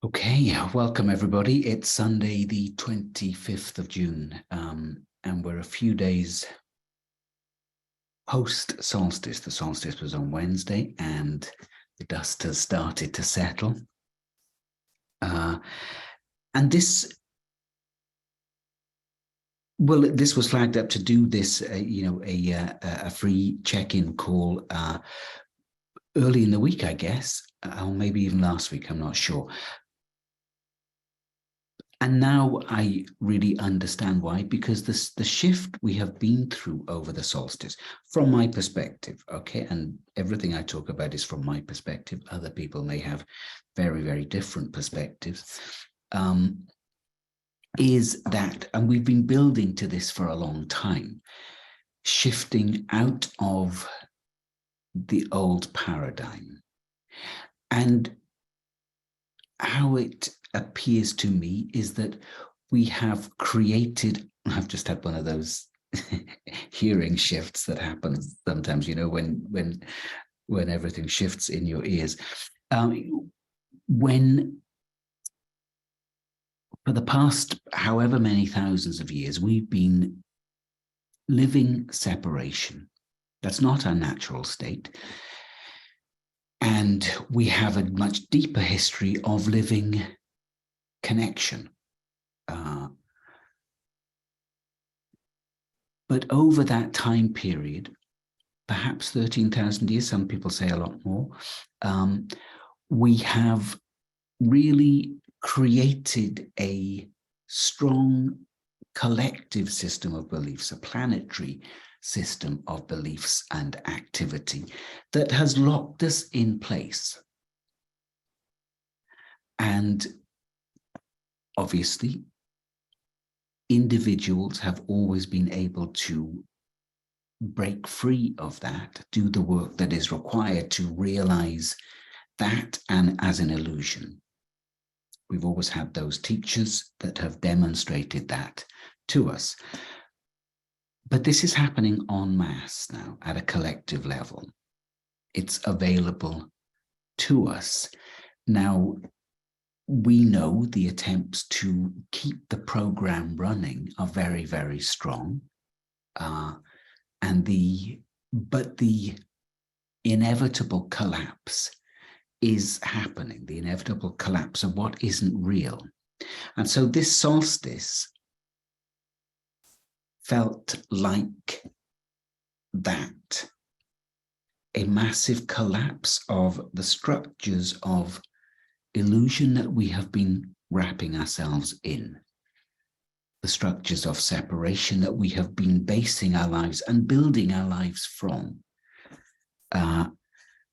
Okay, welcome everybody. It's Sunday, the 25th of June, and we're a few days post-solstice. The solstice was on Wednesday, and the dust has started to settle. And this was flagged up to do this, a free check-in call early in the week, I guess, or maybe even last week, I'm not sure. And now I really understand why, because the shift we have been through over the solstice, from my perspective, okay, and everything I talk about is from my perspective. Other people may have very, very different perspectives, is that, and we've been building to this for a long time, shifting out of the old paradigm. And how it appears to me is that we have created, I've just had one of those hearing shifts that happen sometimes, you know, when everything shifts in your ears. When for the past however many thousands of years, we've been living separation. That's not our natural state. And we have a much deeper history of living connection. But over that time period, perhaps 13,000 years, some people say a lot more, we have really created a strong collective system of beliefs, a planetary system of beliefs and activity that has locked us in place. And obviously, individuals have always been able to break free of that, do the work that is required to realize that and as an illusion. We've always had those teachers that have demonstrated that to us. But this is happening en masse now at a collective level. It's available to us. Now, we know the attempts to keep the program running are very, very strong. But the inevitable collapse is happening, the inevitable collapse of what isn't real. And so this solstice felt like that, a massive collapse of the structures of illusion that we have been wrapping ourselves in, the structures of separation that we have been basing our lives and building our lives from.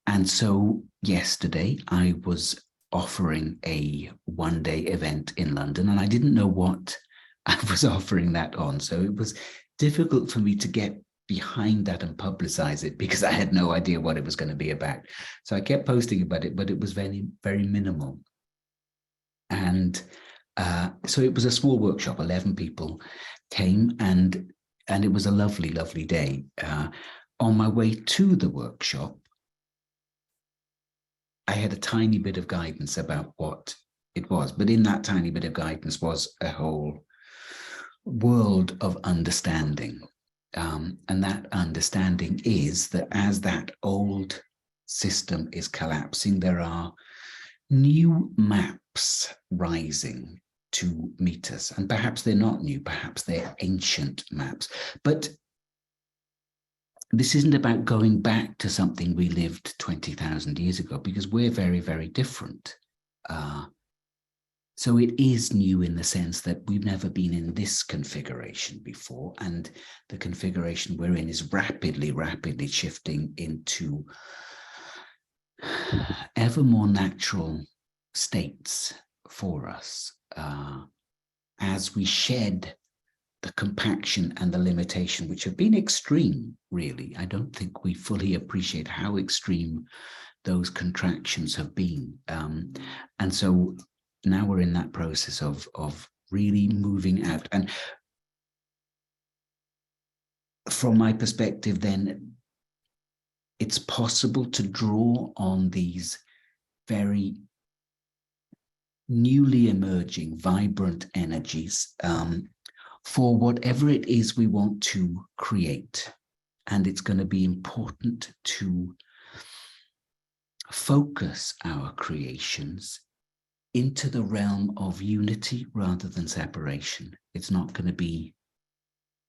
And so yesterday I was offering a one-day event in London, and I didn't know what I was offering that on. So it was difficult for me to get behind that and publicize it because I had no idea what it was going to be about. So I kept posting about it, but it was very, very minimal. And so it was a small workshop. 11 people came, and it was a lovely, lovely day. On my way to the workshop, I had a tiny bit of guidance about what it was, but in that tiny bit of guidance was a whole world of understanding. And that understanding is that as that old system is collapsing, there are new maps rising to meet us. And perhaps they're not new, perhaps they're ancient maps. But this isn't about going back to something we lived 20,000 years ago, because we're very, very different. So it is new in the sense that we've never been in this configuration before, and the configuration we're in is rapidly, rapidly shifting into ever more natural states for us as we shed the compaction and the limitation, which have been extreme, really. I don't think we fully appreciate how extreme those contractions have been. And so now we're in that process of really moving out. And from my perspective, then, it's possible to draw on these very newly emerging, vibrant energies for whatever it is we want to create. And it's going to be important to focus our creations into the realm of unity rather than separation. It's not going to be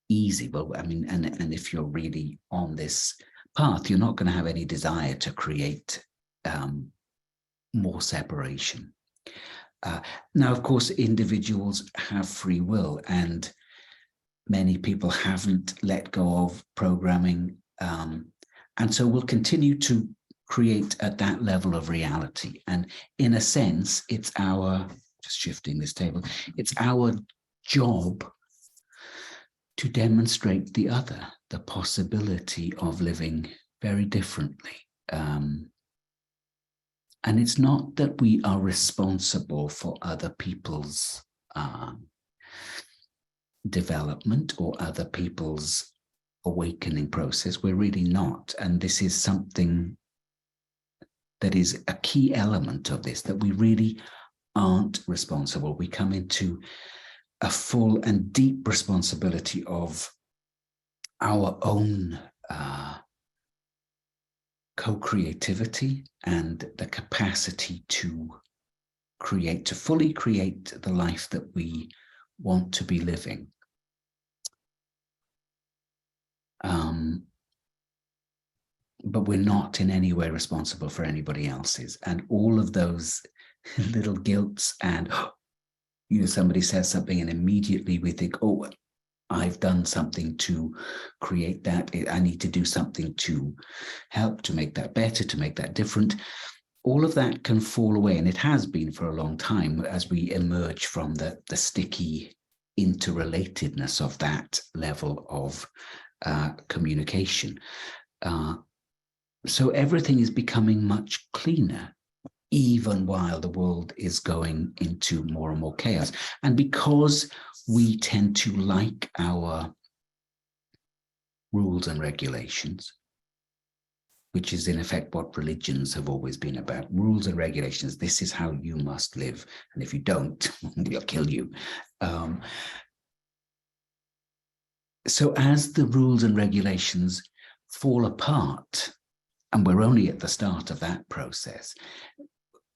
easy. Well, I mean, and if you're really on this path, you're not going to have any desire to create more separation. Now, of course, individuals have free will, and many people haven't let go of programming. And so we'll continue to create at that level of reality. And in a sense, it's our, just shifting this table, it's our job to demonstrate the other, the possibility of living very differently. And it's not that we are responsible for other people's development or other people's awakening process. We're really not. And this is something that is a key element of this, that we really aren't responsible. We come into a full and deep responsibility of our own co-creativity and the capacity to create, to fully create the life that we want to be living. But we're not in any way responsible for anybody else's. And all of those little guilts and, you know, somebody says something and immediately we think, oh, I've done something to create that. I need to do something to help, to make that better, to make that different. All of that can fall away, and it has been for a long time as we emerge from the sticky interrelatedness of that level of communication. So everything is becoming much cleaner, even while the world is going into more and more chaos. And because we tend to like our rules and regulations, which is in effect what religions have always been about, rules and regulations, this is how you must live. And if you don't, we'll kill you. So as the rules and regulations fall apart, and we're only at the start of that process,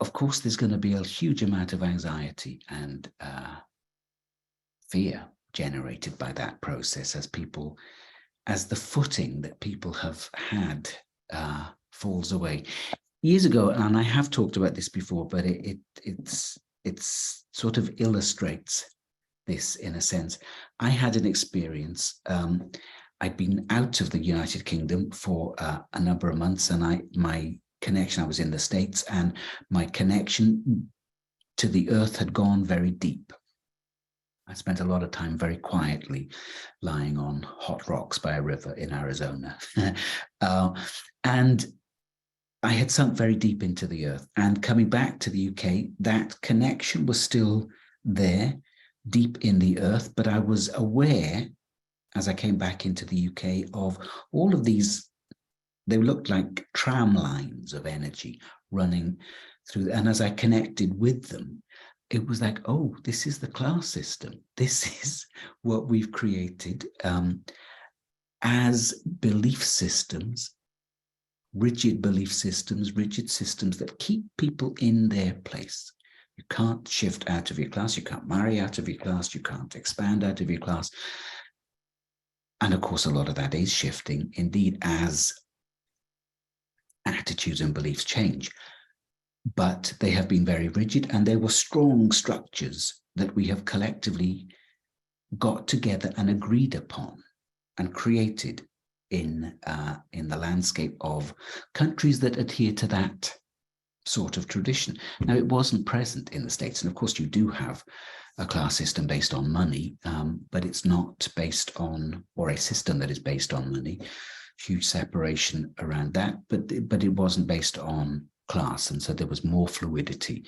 of course, there's going to be a huge amount of anxiety and fear generated by that process as the footing that people have had falls away. Years ago, and I have talked about this before, but it's sort of illustrates this in a sense. I had an experience. I'd been out of the United Kingdom for a number of months, and I was in the States, and my connection to the earth had gone very deep. I spent a lot of time very quietly lying on hot rocks by a river in Arizona. And I had sunk very deep into the earth. And coming back to the UK, that connection was still there, deep in the earth, but I was aware, as I came back into the UK, of all of these. They looked like tram lines of energy running through. And as I connected with them, it was like, oh, this is the class system. This is what we've created as belief systems, rigid systems that keep people in their place. You can't shift out of your class. You can't marry out of your class. You can't expand out of your class. And of course, a lot of that is shifting indeed as attitudes and beliefs change. But they have been very rigid, and there were strong structures that we have collectively got together and agreed upon and created in the landscape of countries that adhere to that sort of tradition. Now, it wasn't present in the States, and of course you do have a class system based on money, but it's not based on, or a system that is based on money. Huge separation around that, but it wasn't based on class, and so there was more fluidity,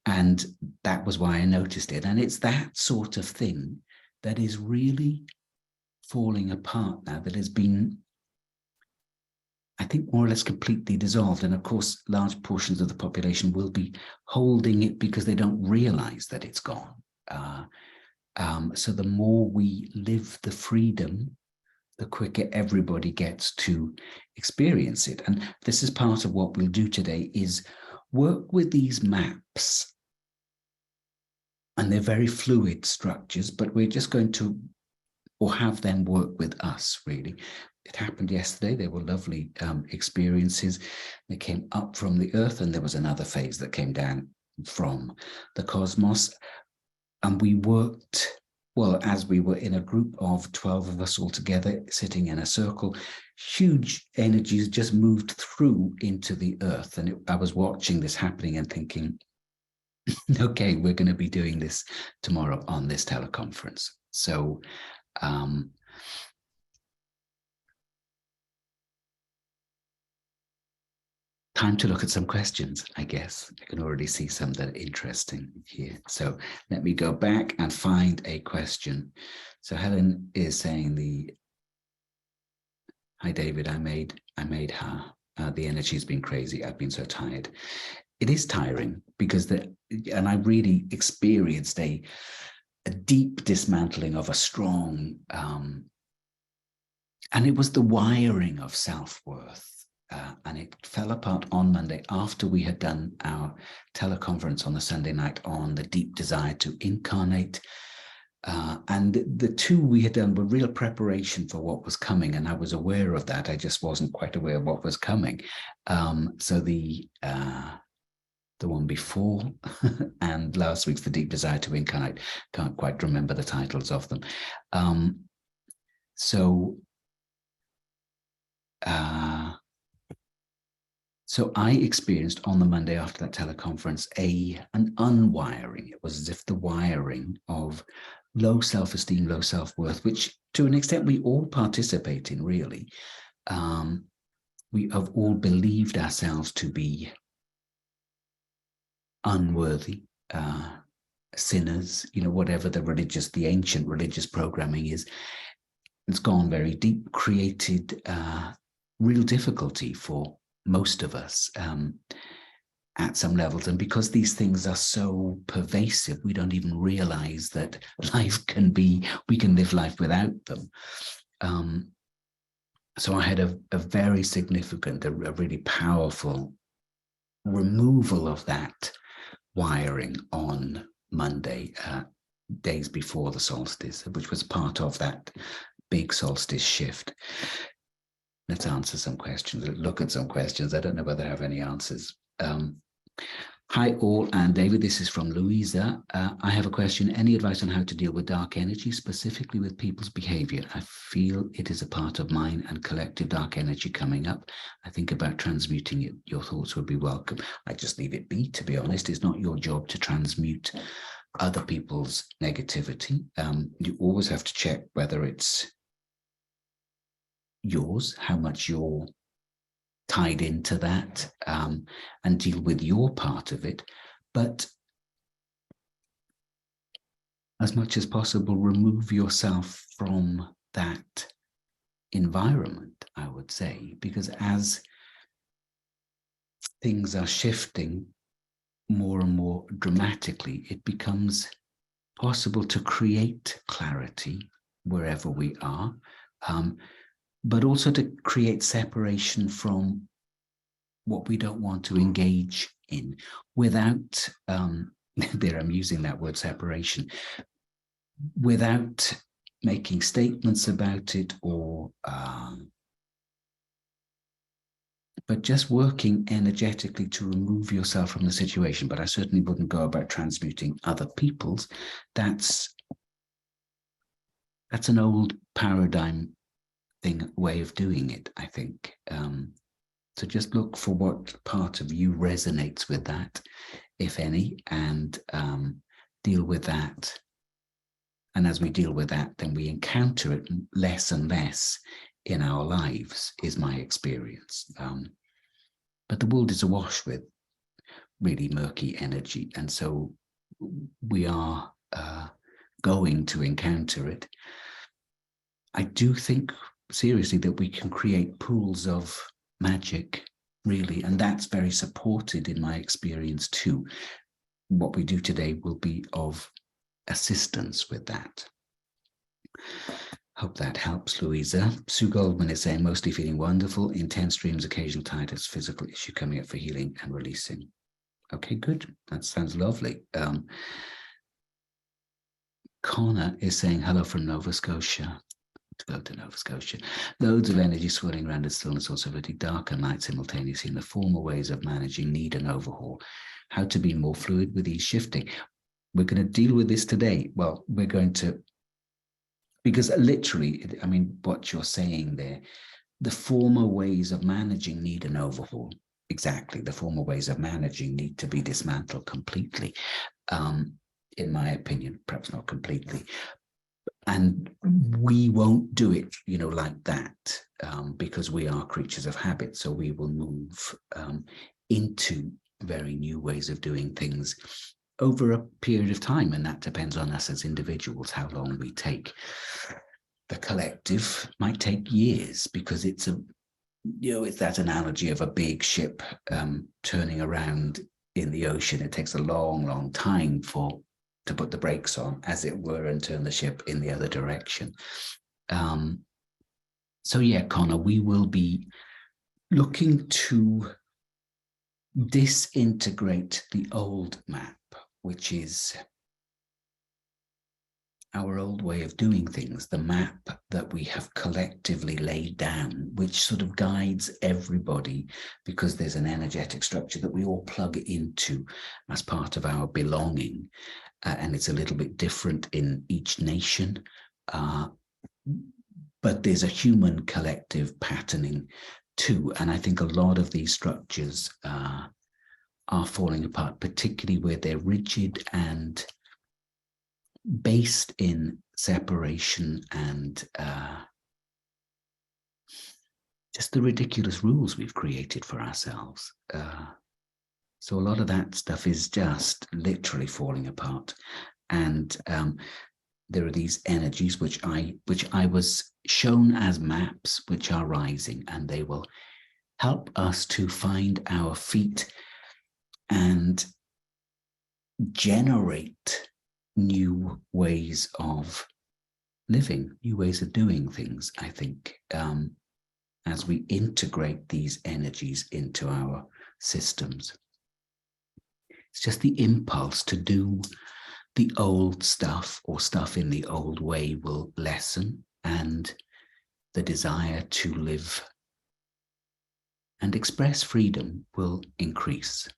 and that was why I noticed it. And it's that sort of thing that is really falling apart now, that has been I think, more or less completely dissolved. And of course, large portions of the population will be holding it because they don't realize that it's gone. So the more we live the freedom, the quicker everybody gets to experience it. And this is part of what we'll do today, is work with these maps. And they're very fluid structures, but we're just going to, or have them work with us, really. It happened yesterday. They were lovely experiences. They came up from the earth, and there was another phase that came down from the cosmos. And we worked, well, as we were in a group of 12 of us all together, sitting in a circle, huge energies just moved through into the earth. And I was watching this happening and thinking, okay, we're going to be doing this tomorrow on this teleconference. So, time to look at some questions, I guess. I can already see some that are interesting here. So let me go back and find a question. So Helen is saying hi David, I made her. The energy has been crazy. I've been so tired. It is tiring because and I really experienced a deep dismantling of a strong, and it was the wiring of self-worth. And it fell apart on Monday after we had done our teleconference on the Sunday night on the deep desire to incarnate. And the two we had done were real preparation for what was coming. And I was aware of that. I just wasn't quite aware of what was coming. So the one before and last week's the deep desire to incarnate, can't quite remember the titles of them. So I experienced on the Monday after that teleconference an unwiring. It was as if the wiring of low self-esteem, low self-worth, which to an extent we all participate in, really. We have all believed ourselves to be unworthy, sinners, whatever the ancient religious programming is. It's gone very deep, created real difficulty for most of us at some levels. And because these things are so pervasive, we don't even realize that we can live life without them. So I had a very significant, a really powerful removal of that wiring on Monday, days before the solstice, which was part of that big solstice shift. Let's answer some questions, look at some questions. I don't know whether I have any answers. Hi all, and David, this is from Louisa. I have a question. Any advice on how to deal with dark energy, specifically with people's behavior? I feel it is a part of mine and collective dark energy coming up. I think about transmuting it. Your thoughts would be welcome. I just leave it be, to be honest. It's not your job to transmute other people's negativity. You always have to check whether it's yours, how much you're tied into that, and deal with your part of it. But as much as possible, remove yourself from that environment, I would say, because as things are shifting more and more dramatically, it becomes possible to create clarity wherever we are, but also to create separation from what we don't want to engage in without, there I'm using that word separation, without making statements about it or, but just working energetically to remove yourself from the situation. But I certainly wouldn't go about transmuting other people's. That's an old paradigm way of doing it, I think. So just look for what part of you resonates with that, if any, and deal with that. And as we deal with that, then we encounter it less and less in our lives, is my experience. But the world is awash with really murky energy. And so we are going to encounter it. I do think seriously that we can create pools of magic, really. And that's very supported in my experience too. What we do today will be of assistance with that. Hope that helps, Louisa. Sue Goldman is saying, mostly feeling wonderful, intense dreams, occasional tiredness, physical issue coming up for healing and releasing. Okay, good. That sounds lovely. Connor is saying, hello from Nova Scotia. To go to Nova Scotia. Loads of energy swirling around in stillness, also very dark and light simultaneously, in the former ways of managing need and overhaul. How to be more fluid with ease shifting. We're going to deal with this today. Well, we're going to, because literally, I mean, what you're saying there, the former ways of managing need and overhaul, exactly, the former ways of managing need to be dismantled completely, in my opinion, perhaps not completely. And we won't do it, like that, because we are creatures of habit. So we will move into very new ways of doing things over a period of time. And that depends on us as individuals, how long we take. The collective might take years, because it's it's that analogy of a big ship turning around in the ocean. It takes a long, long time to put the brakes on, as it were, and turn the ship in the other direction. So yeah, Connor, we will be looking to disintegrate the old map, which is our old way of doing things, the map that we have collectively laid down, which sort of guides everybody, because there's an energetic structure that we all plug into as part of our belonging. And it's a little bit different in each nation, but there's a human collective patterning too. And I think a lot of these structures are falling apart, particularly where they're rigid and based in separation and just the ridiculous rules we've created for ourselves. So a lot of that stuff is just literally falling apart. And there are these energies which I was shown as maps, which are rising, and they will help us to find our feet and generate new ways of living, new ways of doing things, I think, as we integrate these energies into our systems. It's just the impulse to do the old stuff, or stuff in the old way, will lessen, and the desire to live and express freedom will increase.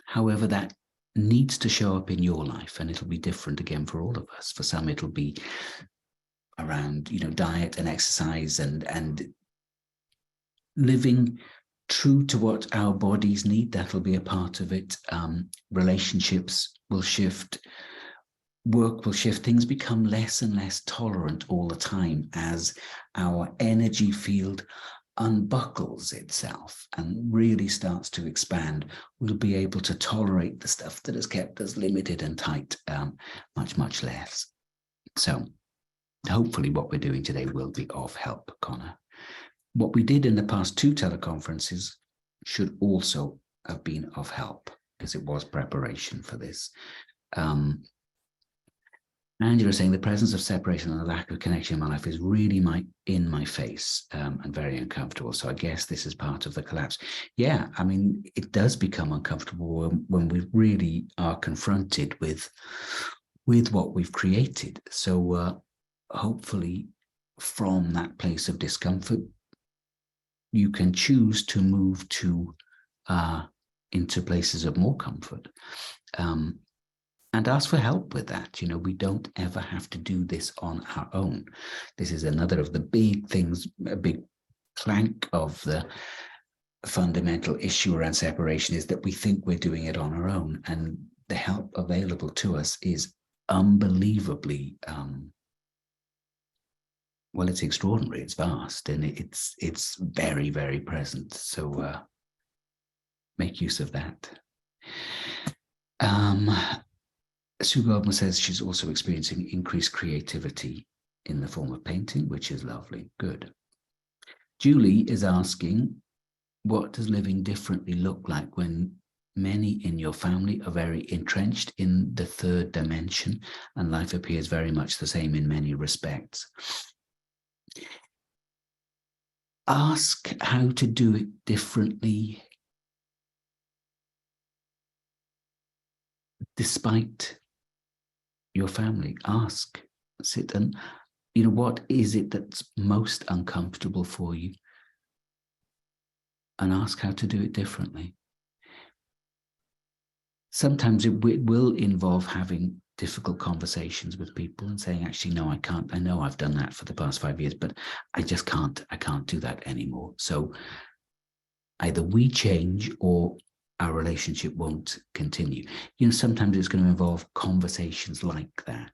However, that needs to show up in your life, and it'll be different again for all of us. For some, it'll be around, diet and exercise and living true to what our bodies need. That'll be a part of it. Relationships will shift, work will shift. Things become less and less tolerant all the time as our energy field unbuckles itself and really starts to expand. We'll be able to tolerate the stuff that has kept us limited and tight much, much less. So hopefully what we're doing today will be of help, Connor. What we did in the past 2 teleconferences should also have been of help, because it was preparation for this. Angela is saying the presence of separation and the lack of connection in my life is really in my face and very uncomfortable. So I guess this is part of the collapse. Yeah, I mean, it does become uncomfortable when we really are confronted with what we've created. So hopefully from that place of discomfort, you can choose to move into places of more comfort. And ask for help with that. We don't ever have to do this on our own. This is another of the big things, a big plank of the fundamental issue around separation, is that we think we're doing it on our own. And the help available to us is unbelievably, well, it's extraordinary, it's vast, and it's very, very present. So make use of that. Sue Goldman says she's also experiencing increased creativity in the form of painting, which is lovely. Good. Julie is asking, what does living differently look like when many in your family are very entrenched in the third dimension and life appears very much the same in many respects? Ask how to do it differently despite your family. Ask, sit and, what is it that's most uncomfortable for you? And ask how to do it differently. Sometimes it will involve having difficult conversations with people and saying, actually, no, I can't. I know I've done that for the past 5 years, but I just can't. I can't do that anymore. So either we change or our relationship won't continue. Sometimes it's going to involve conversations like that.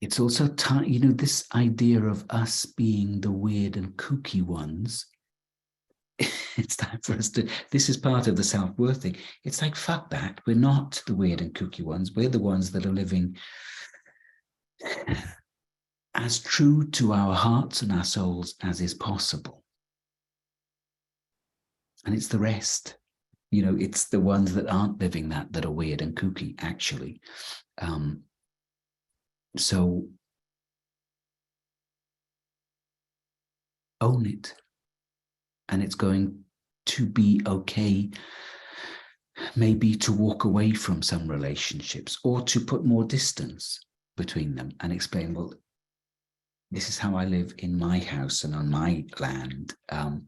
It's also time, this idea of us being the weird and kooky ones. It's time for us to, this is part of the self-worth thing. It's like, fuck that. We're not the weird and kooky ones. We're the ones that are living as true to our hearts and our souls as is possible. And it's the rest. It's the ones that aren't living that are weird and kooky, actually. So own it. And it's going to be okay, maybe to walk away from some relationships or to put more distance between them and explain, well, this is how I live in my house and on my land. And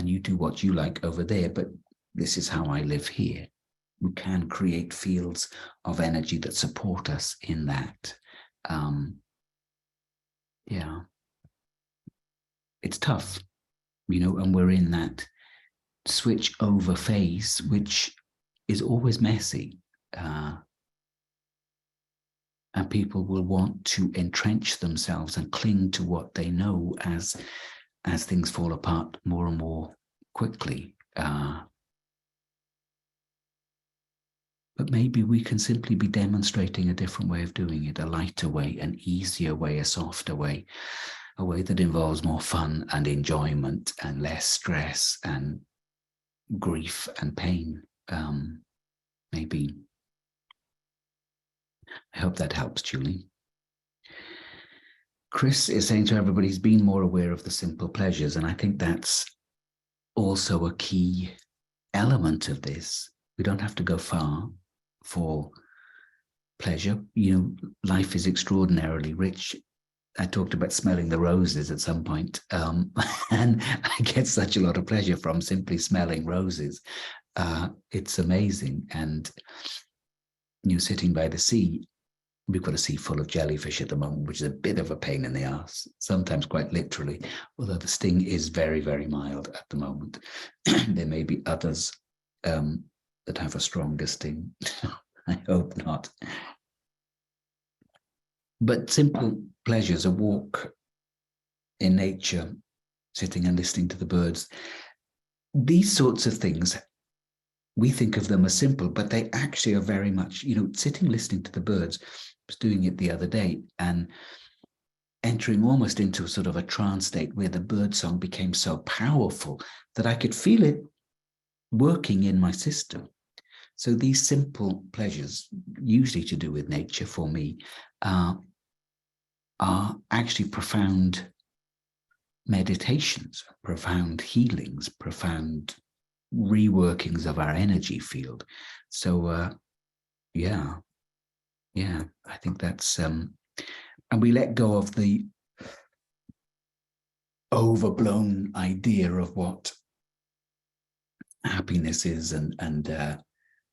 you do what you like over there, but this is how I live here. We can create fields of energy that support us in that. Yeah. It's tough, and we're in that switch over phase, which is always messy. And people will want to entrench themselves and cling to what they know as things fall apart more and more quickly. But maybe we can simply be demonstrating a different way of doing it, a lighter way, an easier way, a softer way, a way that involves more fun and enjoyment and less stress and grief and pain. Maybe. I hope that helps, Julie. Chris is saying to everybody, he's been more aware of the simple pleasures. And I think that's also a key element of this. We don't have to go far for pleasure. Life is extraordinarily rich. I talked about smelling the roses at some point, and I get such a lot of pleasure from simply smelling roses. It's amazing. And sitting by the sea, we've got a sea full of jellyfish at the moment, which is a bit of a pain in the ass, sometimes quite literally, although the sting is very, very mild at the moment. There may be others that have a stronger sting. I hope not. But simple pleasures, a walk in nature, sitting and listening to the birds, these sorts of things, we think of them as simple, but they actually are very much, sitting listening to the birds. I was doing it the other day and entering almost into sort of a trance state where the bird song became so powerful that I could feel it working in my system. So these simple pleasures, usually to do with nature for me, are actually profound meditations, profound healings, profound reworkings of our energy field. So yeah, I think that's and we let go of the overblown idea of what happiness is and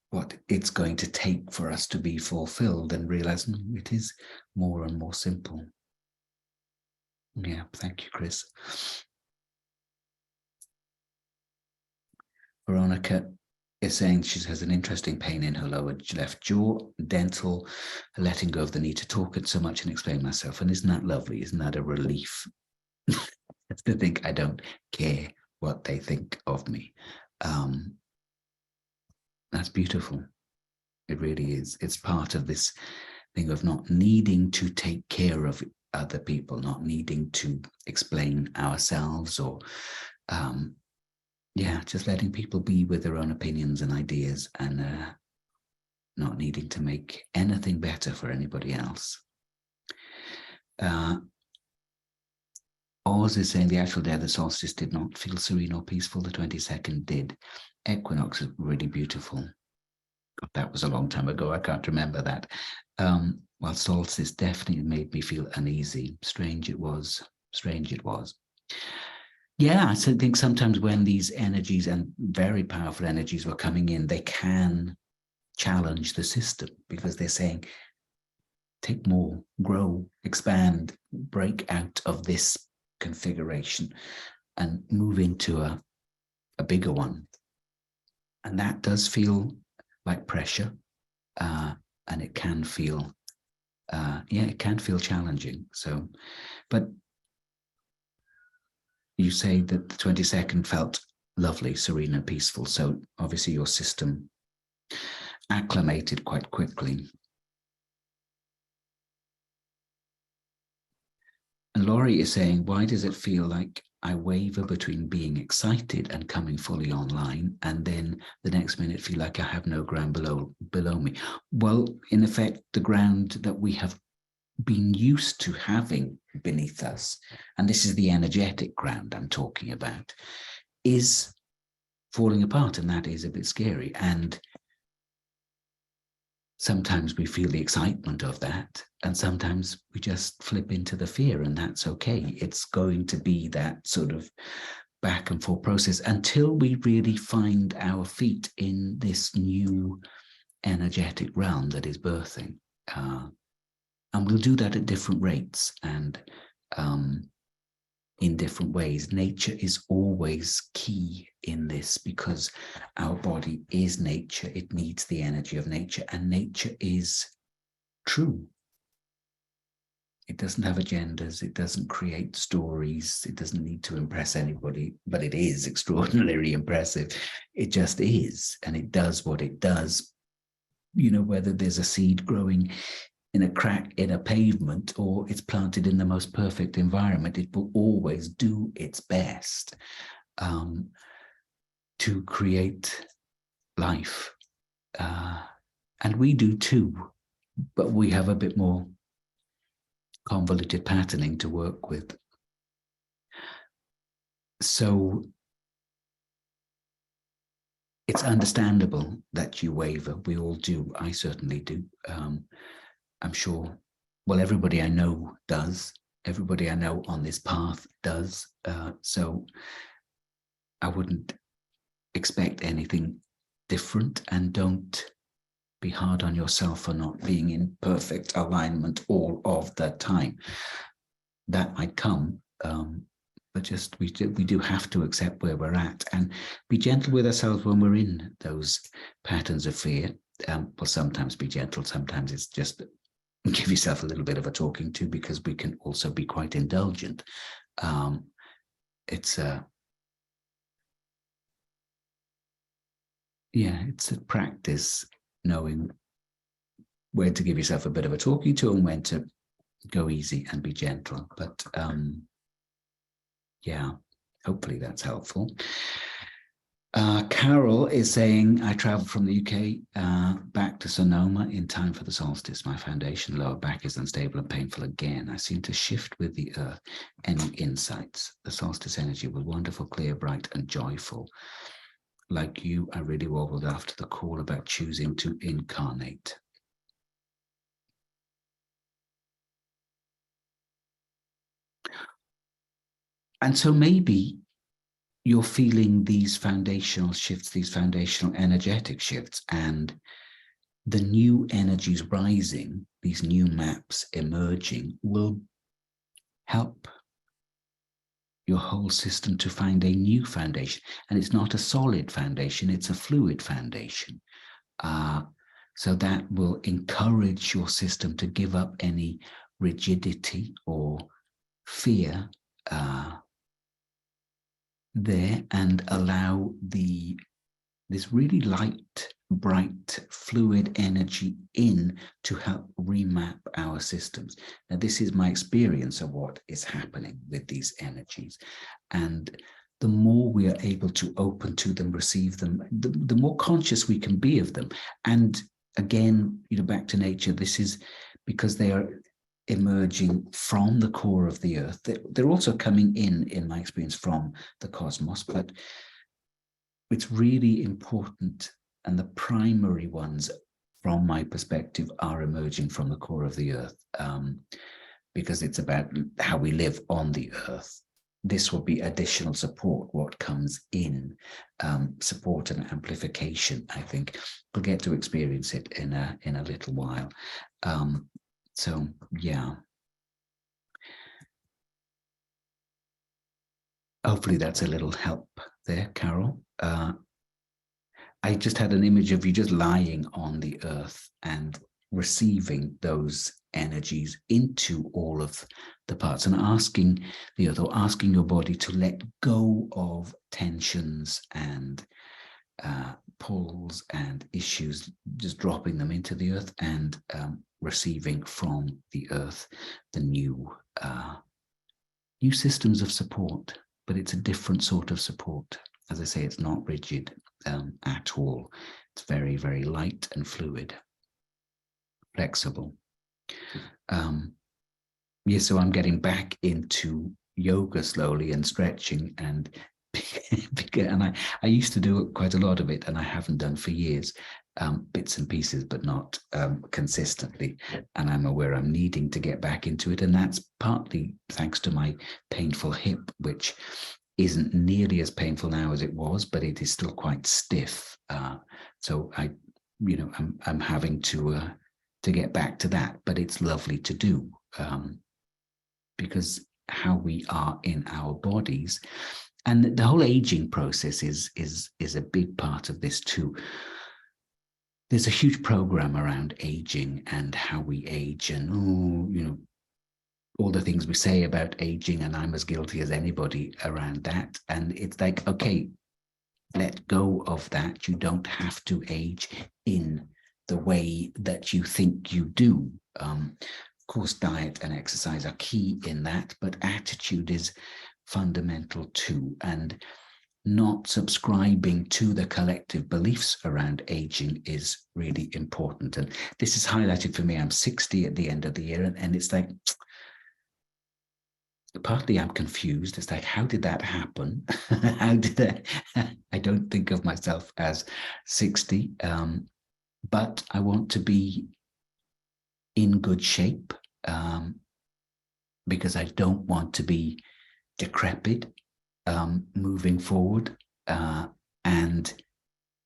what it's going to take for us to be fulfilled, and realize it is more and more simple. Yeah, thank you, Chris. Veronica is saying she has an interesting pain in her lower left jaw, dental, letting go of the need to talk it so much and explain myself. And isn't that lovely? Isn't that a relief? To think I don't care what they think of me. That's beautiful. It really is. It's part of this thing of not needing to take care of other people, not needing to explain ourselves, or just letting people be with their own opinions and ideas, and not needing to make anything better for anybody else. Oz is saying the actual day of the solstice did not feel serene or peaceful. The 22nd did. Equinox is really beautiful. That was a long time ago. I can't remember that. While solstice definitely made me feel uneasy. Strange it was. Strange it was. Yeah, I think sometimes when these energies, and very powerful energies, were coming in, they can challenge the system, because they're saying, take more, grow, expand, break out of this configuration and move into a bigger one. And that does feel like pressure, and it can feel it can feel challenging. So, but you say that the 22nd felt lovely, serene and peaceful, so obviously your system acclimated quite quickly. And Laurie is saying, why does it feel like I waver between being excited and coming fully online, and then the next minute feel like I have no ground below me? Well, in effect, the ground that we have been used to having beneath us, and this is the energetic ground I'm talking about, is falling apart, and that is a bit scary. And sometimes we feel the excitement of that, and sometimes we just flip into the fear, and that's okay. It's going to be that sort of back and forth process until we really find our feet in this new energetic realm that is birthing. And we'll do that at different rates and in different ways. Nature is always key in this, because our body is nature. It needs the energy of nature, and nature is true. It doesn't have agendas. It doesn't create stories. It doesn't need to impress anybody, but it is extraordinarily impressive. It just is, and it does what it does. You know, whether there's a seed growing in a crack in a pavement or it's planted in the most perfect environment, it will always do its best to create life. And we do too, but we have a bit more convoluted patterning to work with. So it's understandable that you waver. We all do. I certainly do. I'm sure, well, everybody I know does. Everybody I know on this path does. So I wouldn't expect anything different, and don't be hard on yourself for not being in perfect alignment all of the time. That might come, but just we do have to accept where we're at and be gentle with ourselves when we're in those patterns of fear. Well, sometimes be gentle, sometimes it's just give yourself a little bit of a talking to, because we can also be quite indulgent. It's a practice, knowing when to give yourself a bit of a talking to and when to go easy and be gentle. But hopefully that's helpful. Carol is saying, I traveled from the UK back to Sonoma in time for the solstice. My foundation lower back is unstable and painful again. I seem to shift with the earth. Any insights? The solstice energy was wonderful, clear, bright, and joyful. Like you, I really wobbled after the call about choosing to incarnate. And so maybe you're feeling these foundational shifts, these foundational energetic shifts, and the new energies rising, these new maps emerging, will help your whole system to find a new foundation. And it's not a solid foundation, it's a fluid foundation. So that will encourage your system to give up any rigidity or fear there, and allow the this really light, bright, fluid energy in to help remap our systems. Now, this is my experience of what is happening with these energies. And the more we are able to open to them, receive them, the more conscious we can be of them. And again, back to nature, this is because they are emerging from the core of the earth. They're also coming in my experience, from the cosmos, but it's really important, and the primary ones from my perspective are emerging from the core of the earth, because it's about how we live on the earth. This will be additional support, what comes in, support and amplification. I think we'll get to experience it in a little while. So yeah, hopefully that's a little help there, Carol. I just had an image of you just lying on the earth and receiving those energies into all of the parts, and asking the earth, or asking your body, to let go of tensions and pulls and issues, just dropping them into the earth, and receiving from the earth the new systems of support. But it's a different sort of support. As I say, it's not rigid at all. It's very, very light and fluid, flexible. Yeah, so I'm getting back into yoga slowly, and stretching, and I used to do quite a lot of it, and I haven't done for years, bits and pieces, but not consistently. And I'm aware I'm needing to get back into it, and that's partly thanks to my painful hip, which isn't nearly as painful now as it was, but it is still quite stiff. So I'm having to get back to that, but it's lovely to do, because how we are in our bodies, and the whole aging process is a big part of this too. There's a huge program around aging and how we age, and all the things we say about aging, and I'm as guilty as anybody around that. And it's like, okay, let go of that. You don't have to age in the way that you think you do. Of course, diet and exercise are key in that, but attitude is fundamental too. And not subscribing to the collective beliefs around aging is really important. And this is highlighted for me. I'm 60 at the end of the year, and it's like, partly I'm confused. It's like, how did that happen? How did that? I don't think of myself as 60, but I want to be in good shape, because I don't want to be decrepit moving forward. And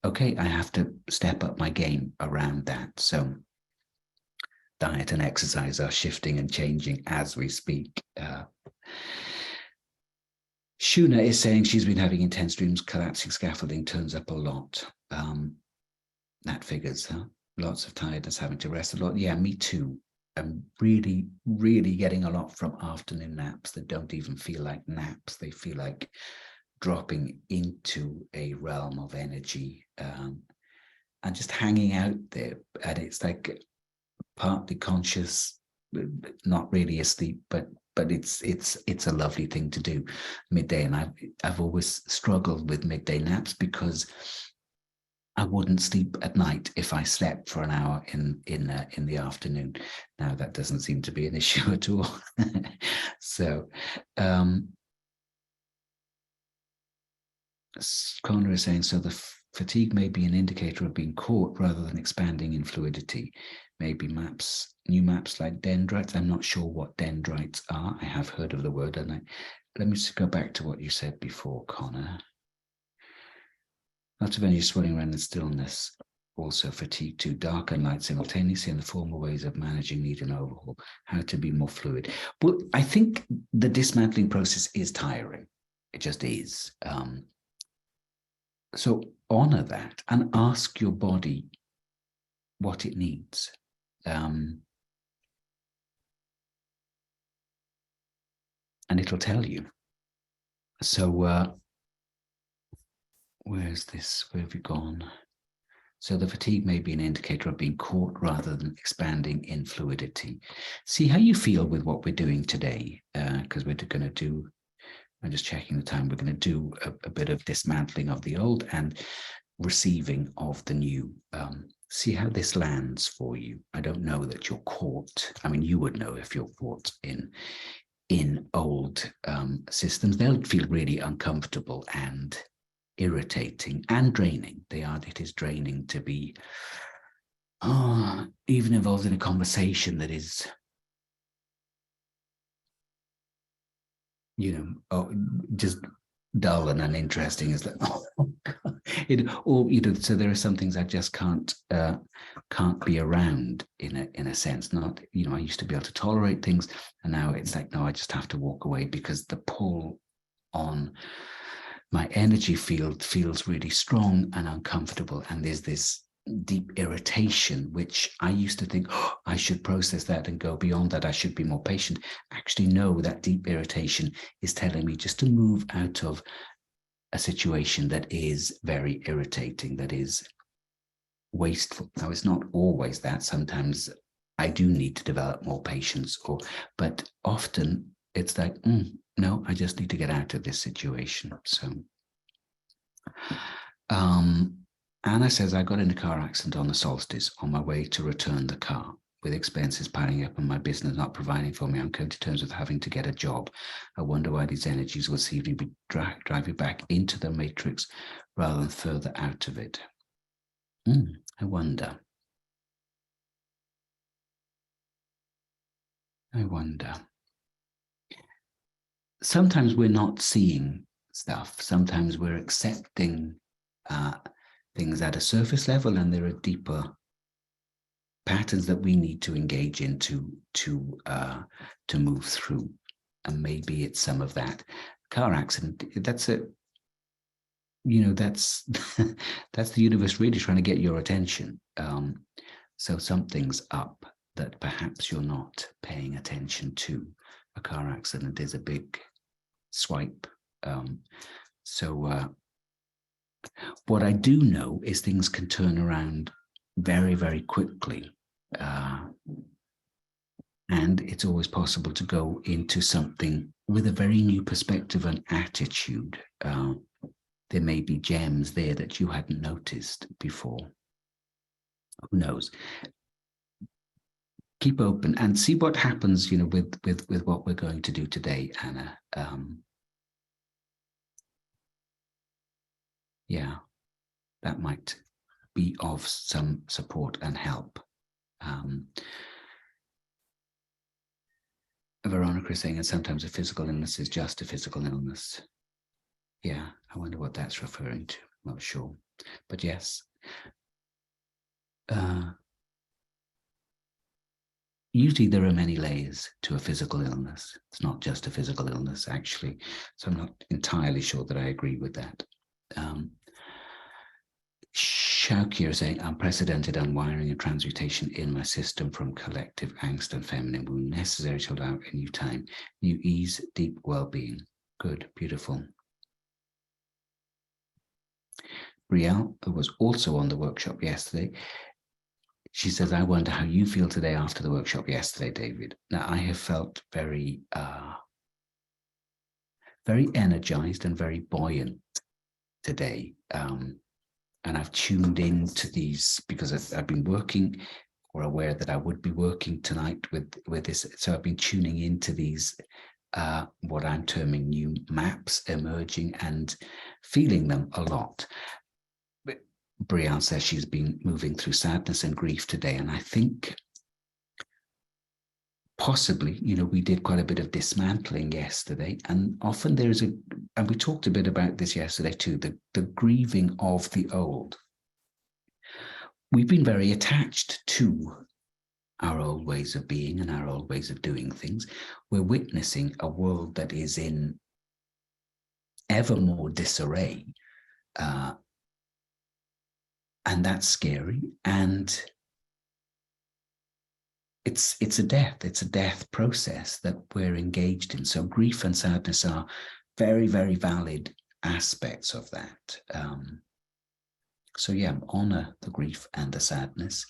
okay, I have to step up my game around that. So diet and exercise are shifting and changing as we speak. Shuna is saying she's been having intense dreams, collapsing scaffolding turns up a lot. That figures, huh? Lots of tiredness, having to rest a lot. Yeah, me too. I'm really, really getting a lot from afternoon naps that don't even feel like naps. They feel like dropping into a realm of energy, and just hanging out there. And it's like partly conscious, not really asleep, but it's a lovely thing to do midday. And I've always struggled with midday naps, because I wouldn't sleep at night if I slept for an hour in the afternoon. Now that doesn't seem to be an issue at all. So Connor is saying, so the fatigue may be an indicator of being caught rather than expanding in fluidity. Maybe new maps like dendrites. I'm not sure what dendrites are. I have heard of the word, and let me just go back to what you said before, Connor. Lots of energy swirling around in stillness. Also fatigue too, dark and light simultaneously, and the formal ways of managing need an overhaul. How to be more fluid. But I think the dismantling process is tiring. It just is. So honor that and ask your body what it needs. And it'll tell you. So Where's this? Where have you gone? So the fatigue may be an indicator of being caught rather than expanding in fluidity. See how you feel with what we're doing today, because we're going to do, I'm just checking the time, we're going to do a bit of dismantling of the old and receiving of the new. See how this lands for you. I don't know that you're caught. I mean, you would know if you're caught in old systems. They'll feel really uncomfortable and irritating and draining. It is draining to be even involved in a conversation that is, just dull and uninteresting. Is like, so there are some things I just can't be around in a sense. Not, I used to be able to tolerate things, and now it's like, no, I just have to walk away because the pull on my energy field feels really strong and uncomfortable. And there's this deep irritation, which I used to think, I should process that and go beyond that. I should be more patient. Actually, no, that deep irritation is telling me just to move out of a situation that is very irritating, that is wasteful. Now, it's not always that. Sometimes I do need to develop more patience, but often it's like, no, I just need to get out of this situation. So, Anna says, I got in a car accident on the solstice on my way to return the car. With expenses piling up and my business not providing for me, I'm coming to terms with having to get a job. I wonder why these energies will seem to be driving back into the matrix rather than further out of it. I wonder. Sometimes we're not seeing stuff. Sometimes we're accepting things at a surface level, and there are deeper patterns that we need to engage in to move through. And maybe it's some of that car accident. That's that's that's the universe really trying to get your attention. So something's up that perhaps you're not paying attention to. A car accident is a big swipe. What I do know is things can turn around very, very quickly. And it's always possible to go into something with a very new perspective and attitude. There may be gems there that you hadn't noticed before. Who knows? Keep open and see what happens, with what we're going to do today, Anna. Yeah, that might be of some support and help. Veronica is saying, and sometimes a physical illness is just a physical illness. Yeah, I wonder what that's referring to. I'm not sure. But yes. Usually there are many layers to a physical illness. It's not just a physical illness, actually. So I'm not entirely sure that I agree with that. Shauki is saying, unprecedented unwiring and transmutation in my system from collective angst and feminine wound, necessary to allow a new time, new ease, deep well-being. Good, beautiful. Brielle, who was also on the workshop yesterday, she says, I wonder how you feel today after the workshop yesterday, David. Now, I have felt very, very energized and very buoyant today. And I've tuned into these because I've been working, or aware that I would be working tonight with this. So I've been tuning into these, what I'm terming new maps emerging, and feeling them a lot. Brianne says she's been moving through sadness and grief today. And I think possibly, we did quite a bit of dismantling yesterday. And often and we talked a bit about this yesterday too, the grieving of the old. We've been very attached to our old ways of being and our old ways of doing things. We're witnessing a world that is in ever more disarray. And that's scary. And it's a death process that we're engaged in. So grief and sadness are very, very valid aspects of that. So yeah, honor the grief and the sadness.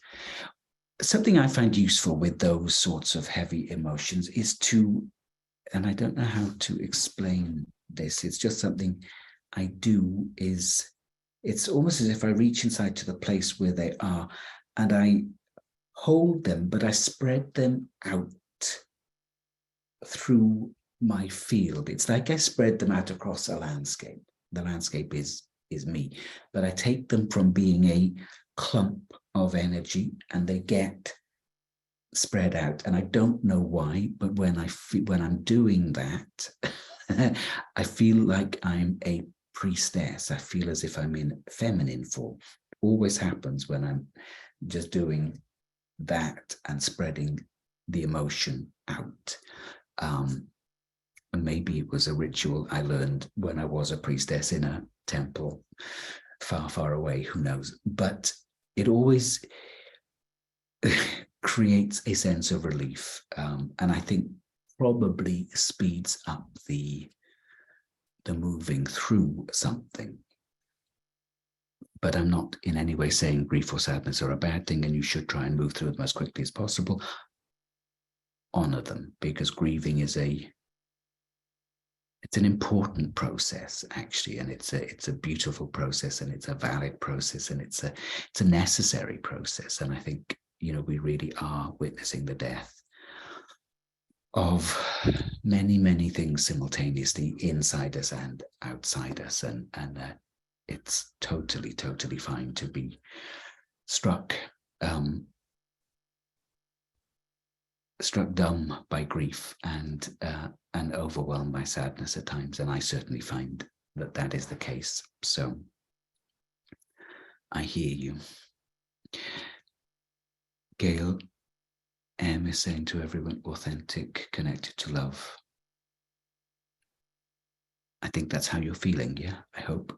Something I find useful with those sorts of heavy emotions is to, and I don't know how to explain this, it's just something I do, is it's almost as if I reach inside to the place where they are and I hold them, but I spread them out through my field. It's like I spread them out across a landscape. The landscape is me, but I take them from being a clump of energy and they get spread out. And I don't know why, but when I'm doing that, I feel like I'm a priestess. I feel as if I'm in feminine form. Always happens when I'm just doing that and spreading the emotion out. And maybe it was a ritual I learned when I was a priestess in a temple far, far away, who knows? But it always creates a sense of relief. And I think probably speeds up the moving through something. But I'm not in any way saying grief or sadness are a bad thing and you should try and move through them as quickly as possible. Honor them, because grieving is it's an important process, actually, and it's a beautiful process, and it's a valid process, and it's a necessary process. And I think, we really are witnessing the death of many, many things simultaneously inside us and outside us, and it's totally, totally fine to be struck dumb by grief and overwhelmed by sadness at times, and I certainly find that is the case. So I hear you. Gail M is saying to everyone, authentic, connected to love. I think that's how you're feeling, yeah, I hope.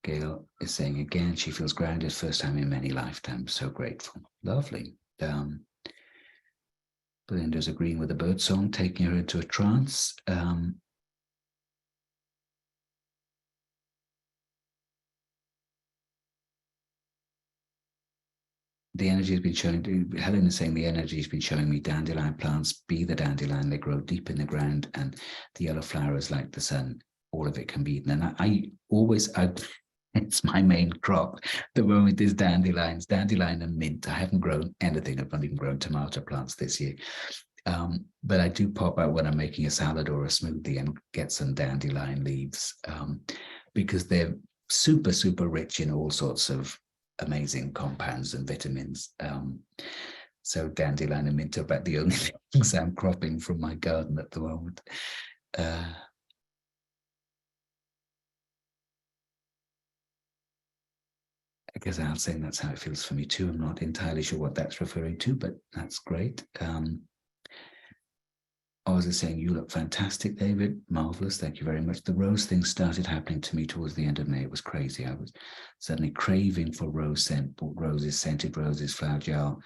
Gail is saying again, she feels grounded, first time in many lifetimes, so grateful. Lovely. Belinda's agreeing with the bird song, taking her into a trance. The energy has been showing, Helen is saying the energy has been showing me dandelion plants, be the dandelion, they grow deep in the ground, and the yellow flowers like the sun, all of it can be eaten. And I always, it's my main crop. The moment is dandelion and mint. I haven't grown anything. I've not even grown tomato plants this year. But I do pop out when I'm making a salad or a smoothie and get some dandelion leaves because they're super, super rich in all sorts of amazing compounds and vitamins. So dandelion and mint are about the only things I'm cropping from my garden at the moment. I guess I'll say that's how it feels for me too. I'm not entirely sure what that's referring to, but that's great. I was saying, you look fantastic, David. Marvelous. Thank you very much. The rose thing started happening to me towards the end of May. It was crazy. I was suddenly craving for rose scent, bought roses, scented roses, flower gel.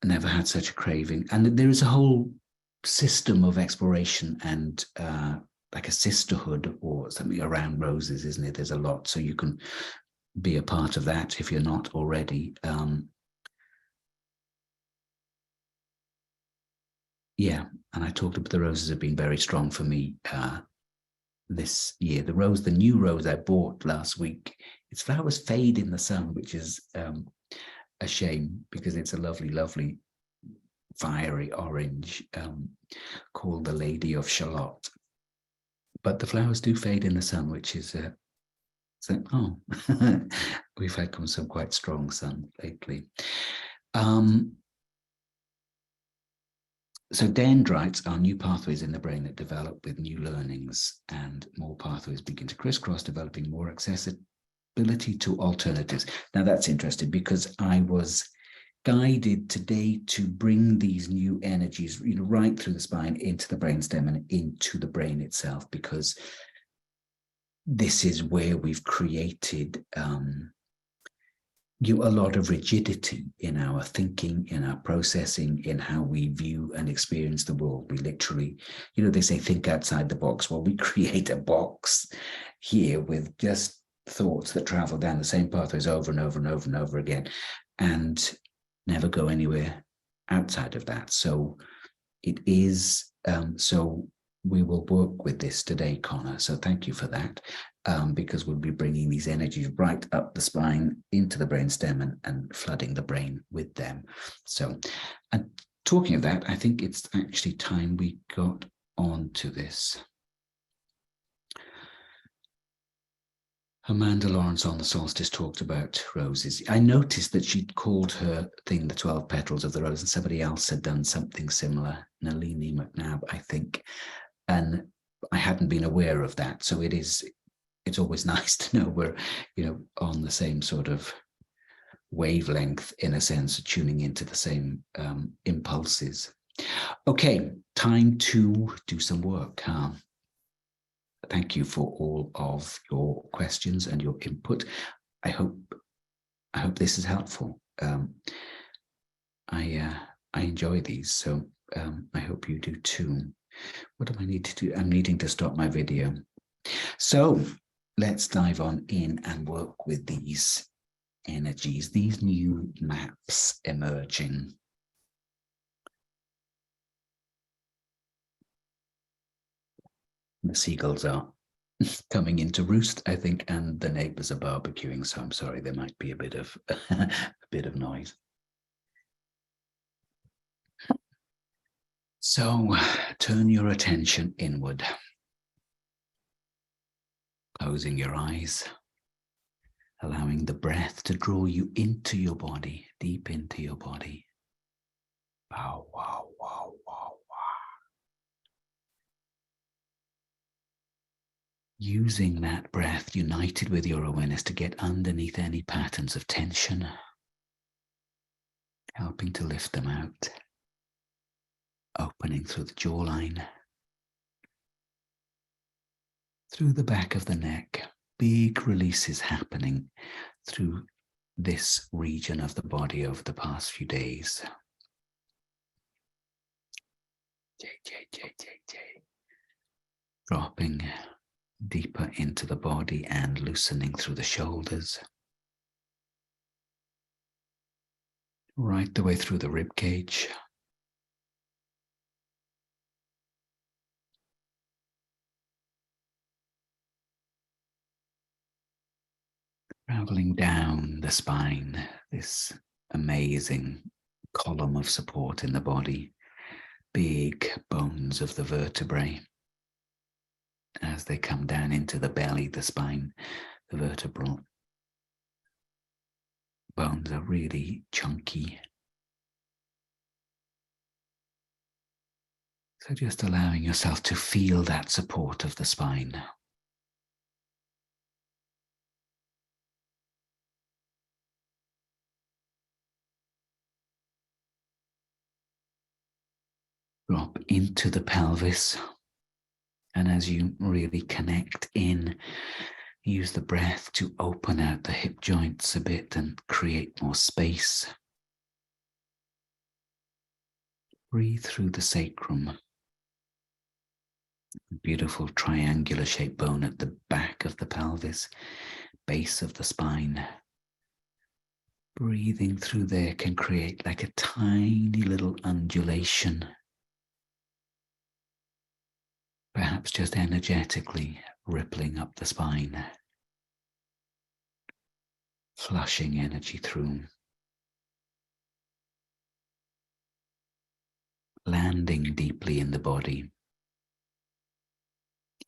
Never had such a craving. And there is a whole system of exploration and like a sisterhood or something around roses, isn't it? There's a lot. So you can be a part of that if you're not already. Yeah, and I talked about the roses have been very strong for me this year. The new rose I bought last week, its flowers fade in the sun, which is a shame because it's a lovely, lovely fiery orange called the Lady of Shalott. But the flowers do fade in the sun, which is we've had some quite strong sun lately. So dendrites are new pathways in the brain that develop with new learnings, and more pathways begin to crisscross, developing more accessibility to alternatives. Now that's interesting because I was guided today to bring these new energies, right through the spine into the brainstem and into the brain itself, because this is where we've created a lot of rigidity in our thinking, in our processing, in how we view and experience the world. We literally, they say think outside the box. Well, we create a box here with just thoughts that travel down the same pathways over and over and over and over again, and never go anywhere outside of that. So it is, so we will work with this today, Connor. So thank you for that. Because we'll be bringing these energies right up the spine into the brainstem and flooding the brain with them. So, and talking of that, I think it's actually time we got on to this. Amanda Lawrence on the solstice talked about roses. I noticed that she'd called her thing the 12 petals of the rose, and somebody else had done something similar, Nalini McNabb, I think. And I hadn't been aware of that. So it's always nice to know we're, on the same sort of wavelength, in a sense, tuning into the same impulses. Okay, time to do some work. Thank you for all of your questions and your input. I hope this is helpful. I enjoy these, so I hope you do too. What do I need to do? I'm needing to stop my video. So let's dive on in and work with these energies, these new maps emerging. The seagulls are coming into roost, I think, and the neighbors are barbecuing. So I'm sorry, there might be a bit of noise. So turn your attention inward, closing your eyes, allowing the breath to draw you into your body, deep into your body. Wow, wow, wow, wow, wow. Using that breath united with your awareness to get underneath any patterns of tension, helping to lift them out, opening through the jawline, through the back of the neck. Big releases happening through this region of the body over the past few days. Dropping deeper into the body and loosening through the shoulders, right the way through the rib cage, traveling down the spine, this amazing column of support in the body, big bones of the vertebrae. As they come down into the belly, the spine, the vertebral bones are really chunky. So just allowing yourself to feel that support of the spine. Drop into the pelvis. And as you really connect in, use the breath to open out the hip joints a bit and create more space. Breathe through the sacrum. Beautiful triangular shaped bone at the back of the pelvis, base of the spine. Breathing through there can create like a tiny little undulation. Perhaps just energetically rippling up the spine, flushing energy through, landing deeply in the body,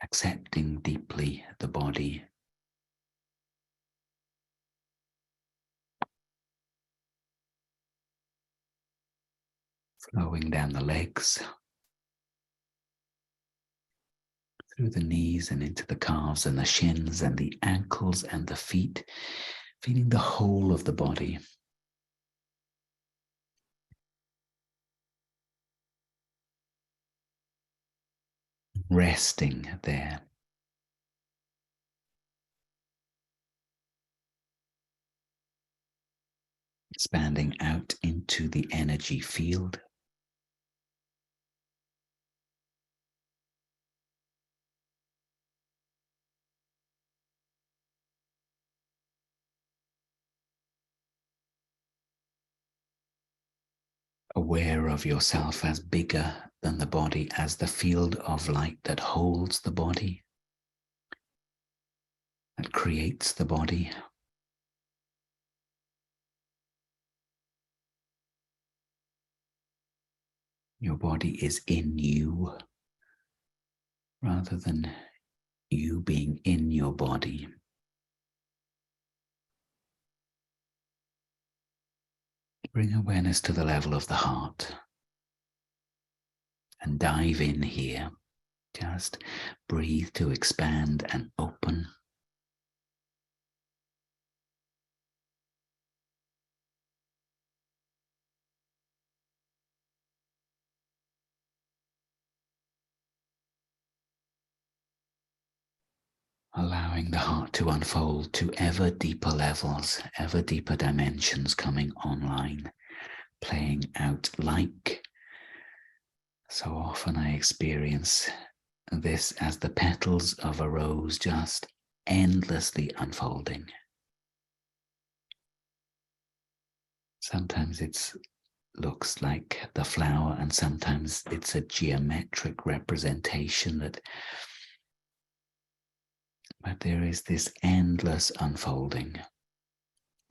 accepting deeply the body, flowing down the legs, through the knees and into the calves and the shins and the ankles and the feet, feeling the whole of the body. Resting there. expanding out into the energy field. Aware of yourself as bigger than the body, as the field of light that holds the body, that creates the body. Your body is in you rather than you being in your body. Bring awareness to the level of the heart and dive in here. Just breathe to expand and open. Allowing the heart to unfold to ever deeper levels, ever deeper dimensions coming online, playing out like so often I experience this as the petals of a rose just endlessly unfolding. Sometimes it looks like the flower, and sometimes it's a geometric representation but there is this endless unfolding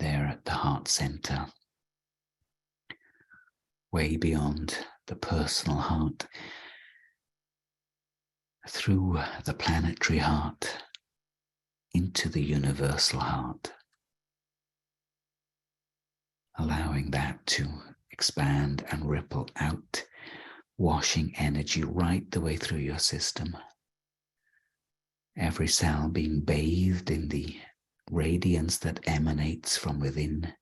there at the heart center, way beyond the personal heart, through the planetary heart, into the universal heart, allowing that to expand and ripple out, washing energy right the way through your system. Every cell being bathed in the radiance that emanates from within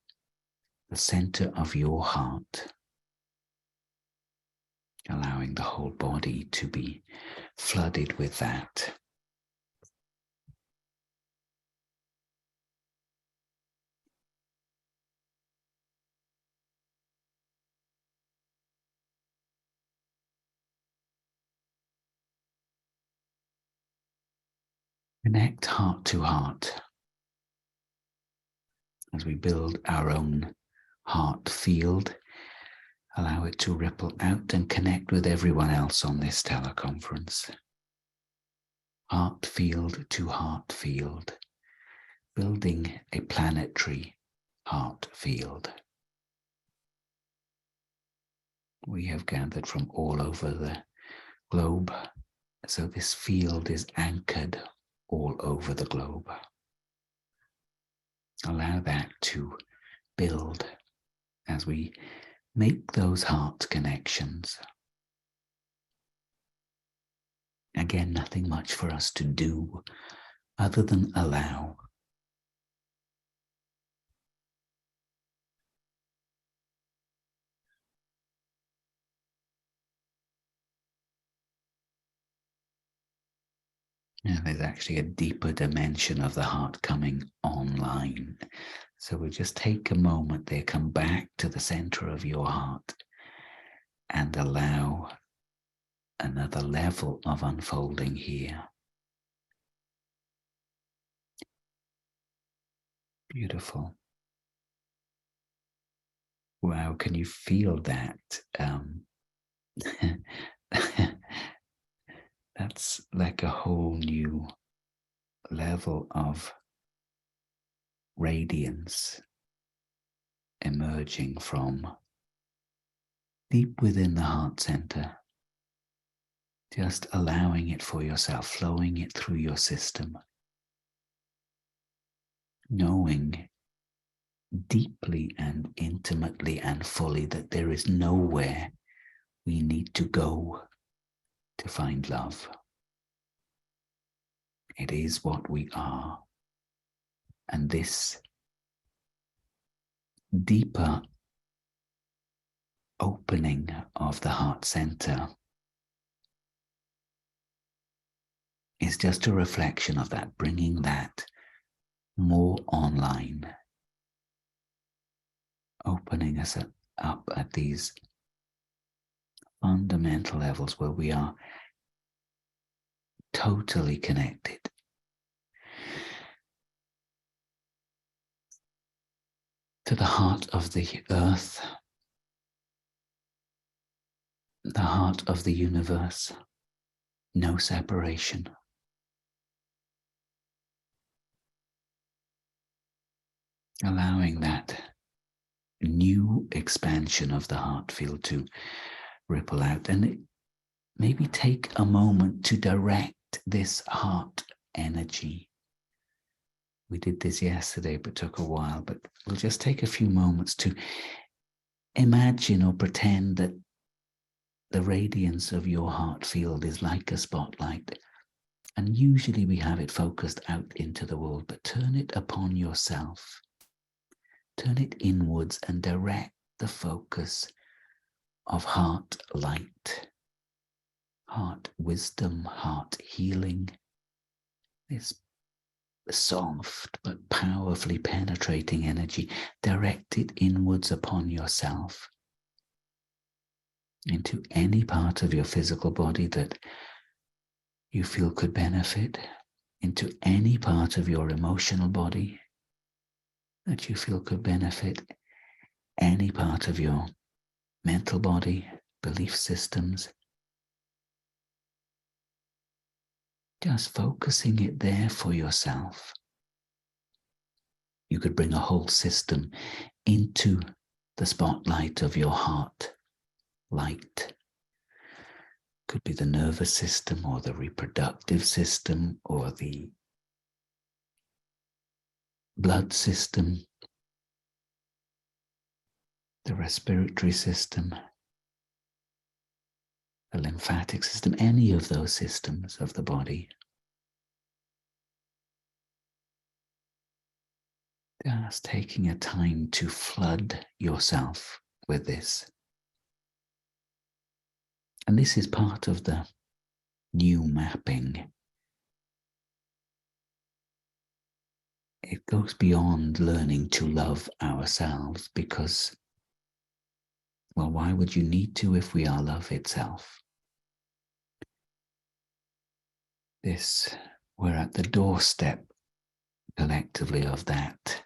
the center of your heart, allowing the whole body to be flooded with that. Connect heart to heart as we build our own heart field. Allow it to ripple out and connect with everyone else on this teleconference. Heart field to heart field, building a planetary heart field. We have gathered from all over the globe, so this field is anchored all over the globe. Allow that to build as we make those heart connections. Again, nothing much for us to do other than allow. And there's actually a deeper dimension of the heart coming online. So we'll just take a moment there, come back to the center of your heart and allow another level of unfolding here. Beautiful. Wow, can you feel that? That's like a whole new level of radiance emerging from deep within the heart center. Just allowing it for yourself, flowing it through your system. Knowing deeply and intimately and fully that there is nowhere we need to go to find love. It is what we are. And this deeper opening of the heart center is just a reflection of that, bringing that more online, opening us up at these fundamental levels where we are totally connected to the heart of the earth, the heart of the universe, no separation. Allowing that new expansion of the heart field to ripple out, and maybe take a moment to direct this heart energy. We did this yesterday, but took a while, but we'll just take a few moments to imagine or pretend that the radiance of your heart field is like a spotlight. And usually we have it focused out into the world, but turn it upon yourself. Turn it inwards and direct the focus of heart light, heart wisdom, heart healing. This soft but powerfully penetrating energy, direct it inwards upon yourself, into any part of your physical body that you feel could benefit, into any part of your emotional body that you feel could benefit, any part of your mental body, belief systems. Just focusing it there for yourself. You could bring a whole system into the spotlight of your heart light. Could be the nervous system or the reproductive system or the blood system, the respiratory system, the lymphatic system, any of those systems of the body. Just taking a time to flood yourself with this. And this is part of the new mapping. It goes beyond learning to love ourselves because, well, why would you need to if we are love itself? We're at the doorstep collectively of that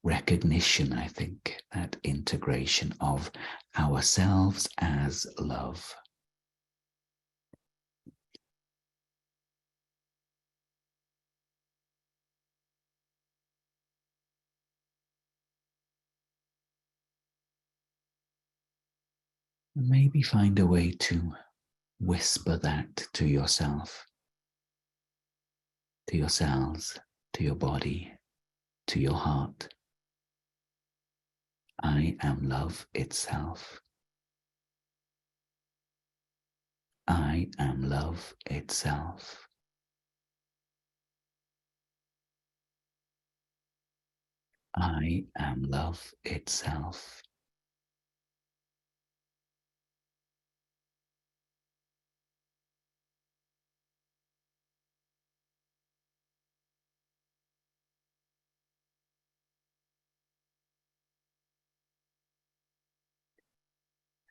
recognition, I think, that integration of ourselves as love. And maybe find a way to whisper that to yourself, to your cells, to your body, to your heart. I am love itself. I am love itself. I am love itself.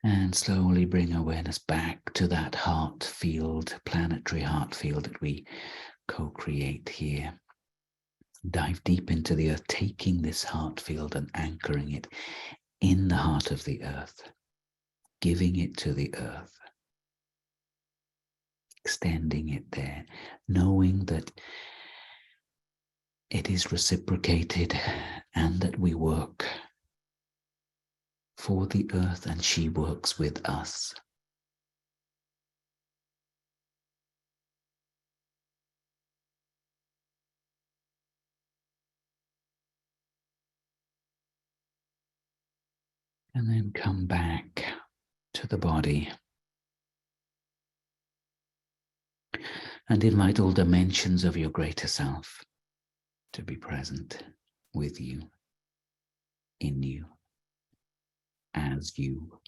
And slowly bring awareness back to that heart field, planetary heart field that we co-create here. Dive deep into the earth, taking this heart field and anchoring it in the heart of the earth, giving it to the earth, extending it there, knowing that it is reciprocated and that we work for the earth and she works with us. And then come back to the body and invite all dimensions of your greater self to be present with you, in you, as you.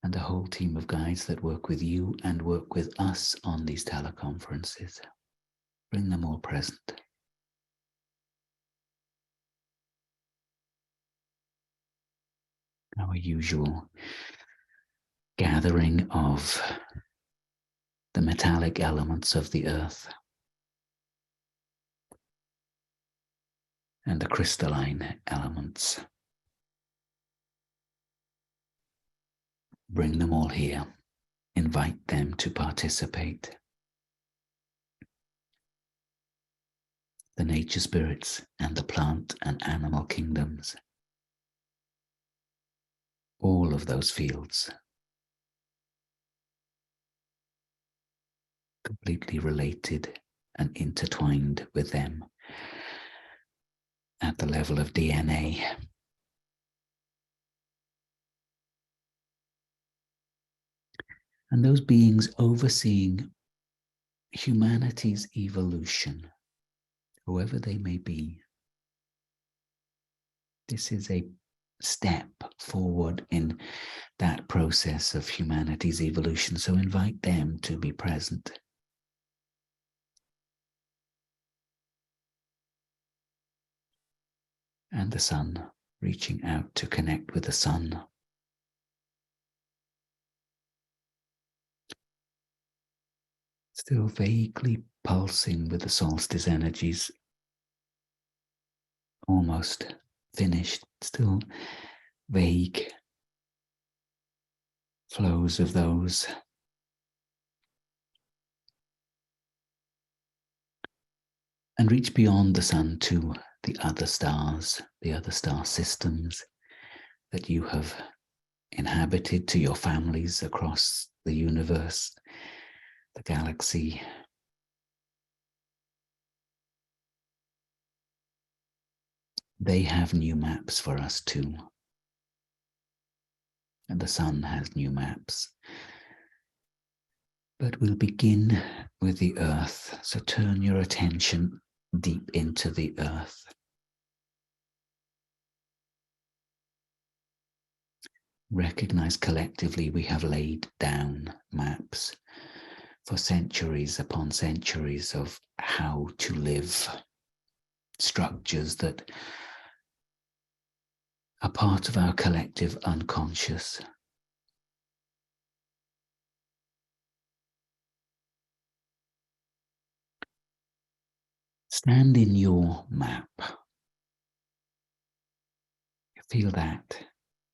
And a whole team of guides that work with you and work with us on these teleconferences. Bring them all present. our usual gathering of the metallic elements of the earth and the crystalline elements. Bring them all here. Invite them to participate. The nature spirits and the plant and animal kingdoms. All of those fields. Completely related and intertwined with them at the level of DNA. And those beings overseeing humanity's evolution, whoever they may be. This is a step forward in that process of humanity's evolution, so invite them to be present. And the sun, reaching out to connect with the sun. Still vaguely pulsing with the solstice energies, almost finished, still vague flows of those. And reach beyond the sun to the other stars, the other star systems that you have inhabited, to your families across the universe, the galaxy. They have new maps for us too. And the sun has new maps. But we'll begin with the earth. So turn your attention deep into the earth. Recognize collectively we have laid down maps for centuries upon centuries of how to live, structures that are part of our collective unconscious. Stand in your map. Feel that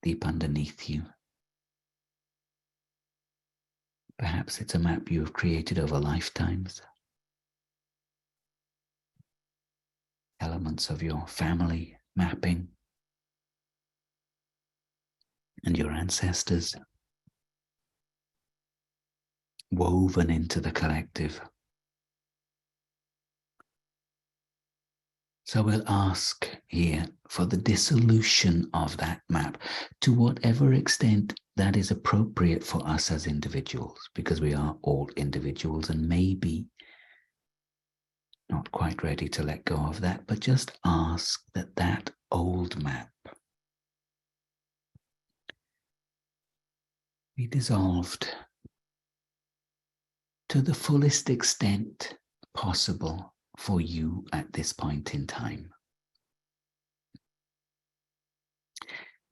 deep underneath you. Perhaps it's a map you have created over lifetimes. Elements of your family mapping and your ancestors woven into the collective. So we'll ask here for the dissolution of that map to whatever extent that is appropriate for us as individuals, because we are all individuals and maybe not quite ready to let go of that, but just ask that that old map be dissolved to the fullest extent possible for you at this point in time.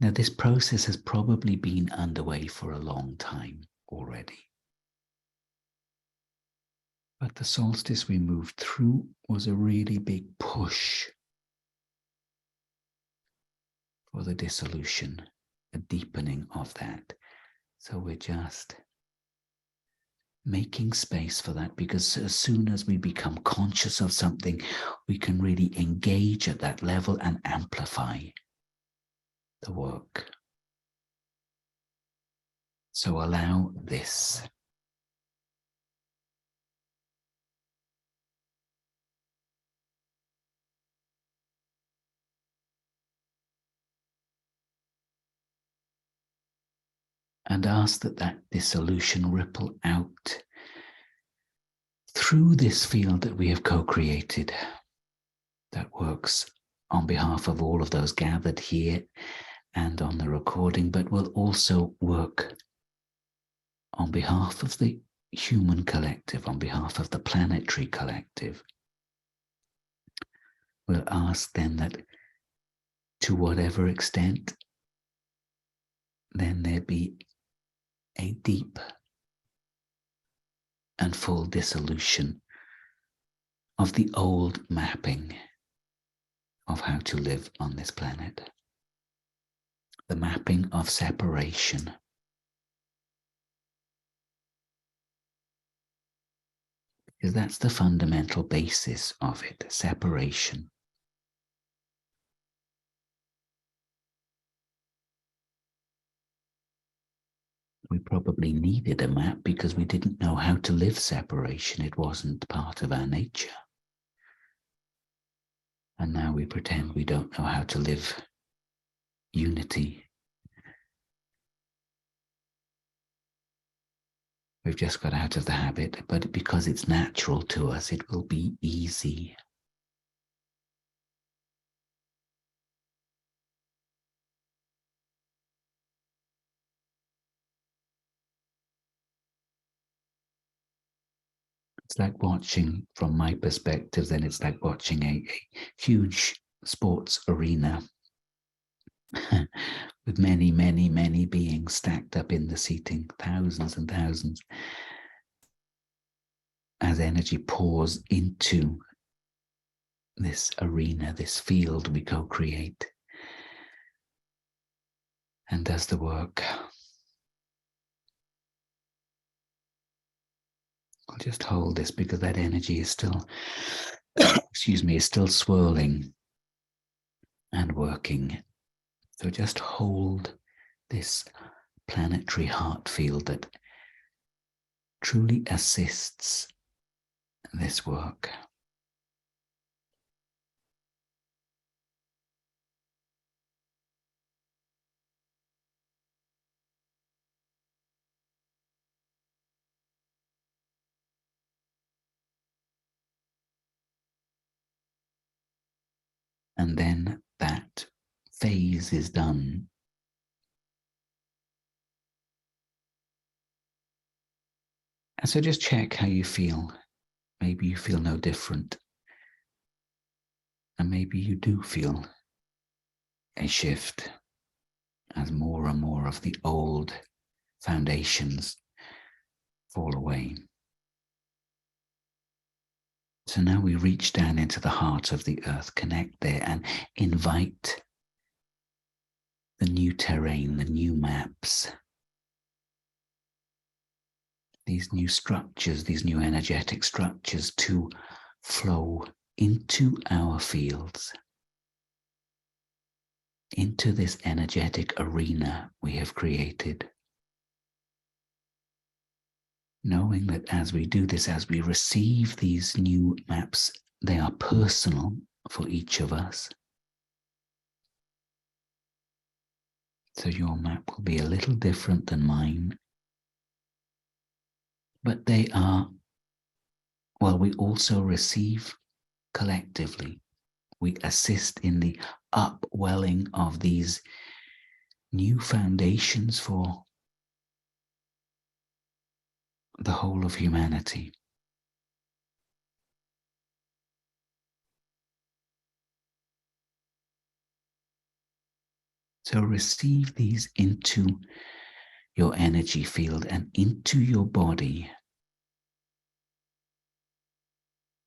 Now, this process has probably been underway for a long time already. But the solstice we moved through was a really big push for the dissolution, a deepening of that. So we're just making space for that, because as soon as we become conscious of something, we can really engage at that level and amplify the work. So allow this. And ask that that dissolution ripple out through this field that we have co-created, that works on behalf of all of those gathered here and on the recording, but will also work on behalf of the human collective, on behalf of the planetary collective. We'll ask then that to whatever extent then there be a deep and full dissolution of the old mapping of how to live on this planet. The mapping of separation. Because that's the fundamental basis of it, separation. We probably needed a map because we didn't know how to live separation. It wasn't part of our nature. And now we pretend we don't know how to live unity. We've just got out of the habit, but because it's natural to us, it will be easy. It's like watching, from my perspective, then it's like watching a huge sports arena with many, many, many beings stacked up in the seating, thousands and thousands, as energy pours into this arena, this field we co-create, and does the work. I'll just hold this because that energy is still, is still swirling and working. So just hold this planetary heart field that truly assists this work. And then that phase is done. And so just check how you feel. Maybe you feel no different. And maybe you do feel a shift as more and more of the old foundations fall away. So now we reach down into the heart of the earth, connect there, and invite the new terrain, the new maps, these new structures, these new energetic structures to flow into our fields, into this energetic arena we have created. Knowing that as we do this, as we receive these new maps, they are personal for each of us. So your map will be a little different than mine. But they are, well, we also receive collectively. We assist in the upwelling of these new foundations for the whole of humanity. So receive these into your energy field and into your body.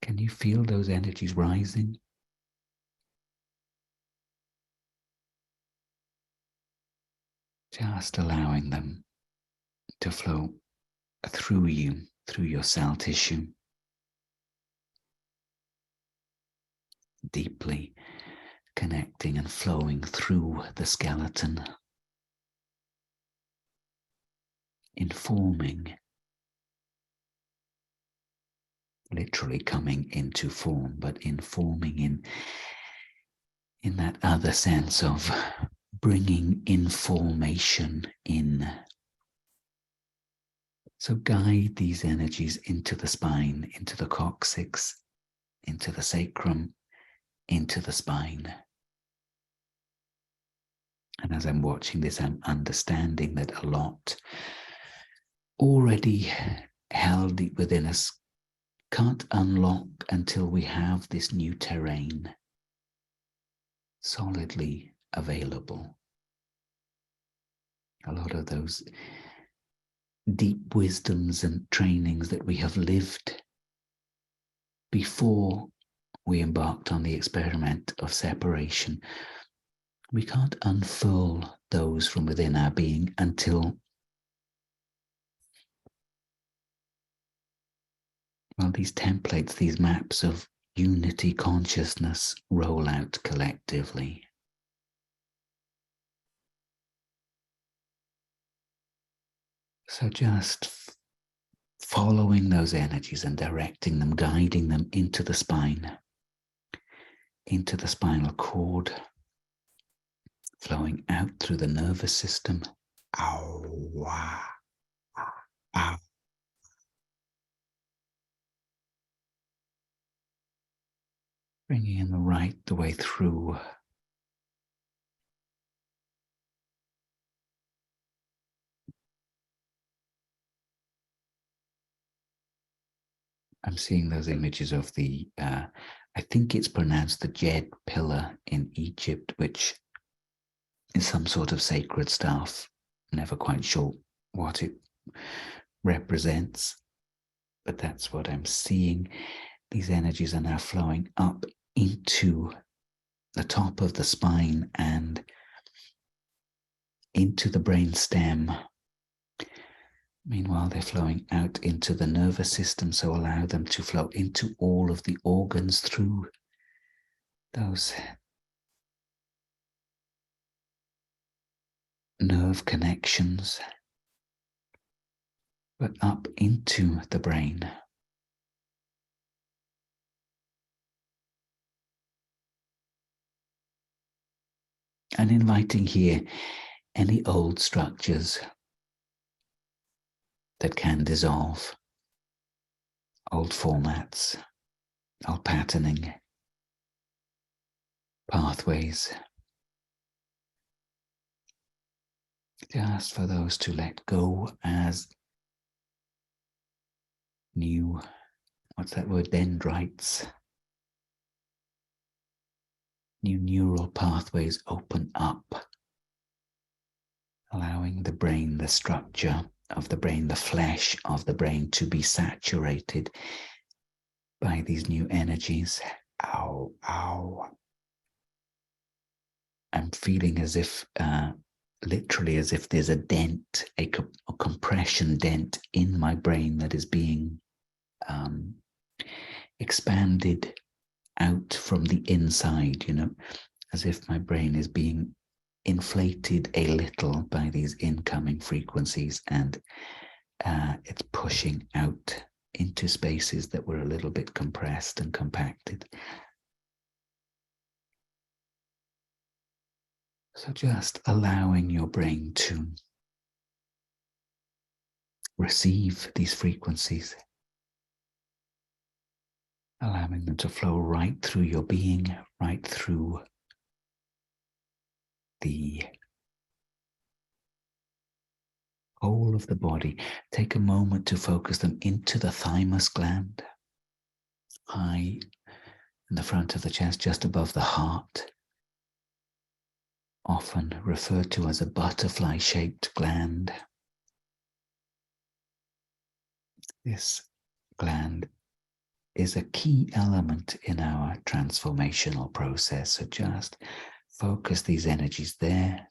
Can you feel those energies rising? Just allowing them to flow through you, through your cell tissue, deeply connecting and flowing through the skeleton, informing, literally coming into form, but informing in that other sense of bringing information in. So guide these energies into the spine, into the coccyx, into the sacrum, into the spine. And as I'm watching this, I'm understanding that a lot already held deep within us can't unlock until we have this new terrain solidly available. A lot of those deep wisdoms and trainings that we have lived before we embarked on the experiment of separation. We can't unfurl those from within our being until, well, these templates, these maps of unity consciousness roll out collectively. So just following those energies and directing them, guiding them into the spine, into the spinal cord, flowing out through the nervous system. Ow, wah, ow. Bringing in the right the way through. I'm seeing those images of the, I think it's pronounced the Jed pillar in Egypt, which is some sort of sacred staff. Never quite sure what it represents, but that's what I'm seeing. These energies are now flowing up into the top of the spine and into the brain stem. Meanwhile, they're flowing out into the nervous system, so allow them to flow into all of the organs through those nerve connections, but up into the brain. And inviting here any old structures that can dissolve, old formats, old patterning, pathways, just for those to let go as new, what's that word, dendrites, new neural pathways open up, allowing the brain, the structure of the brain, the flesh of the brain to be saturated by these new energies. Ow, ow. I'm feeling as if, literally as if there's a dent, a compression dent in my brain that is being expanded out from the inside, as if my brain is being inflated a little by these incoming frequencies, and it's pushing out into spaces that were a little bit compressed and compacted. So just allowing your brain to receive these frequencies, allowing them to flow right through your being, right through the whole of the body. Take a moment to focus them into the thymus gland, high in the front of the chest, just above the heart, often referred to as a butterfly-shaped gland. This gland is a key element in our transformational process. So just focus these energies there.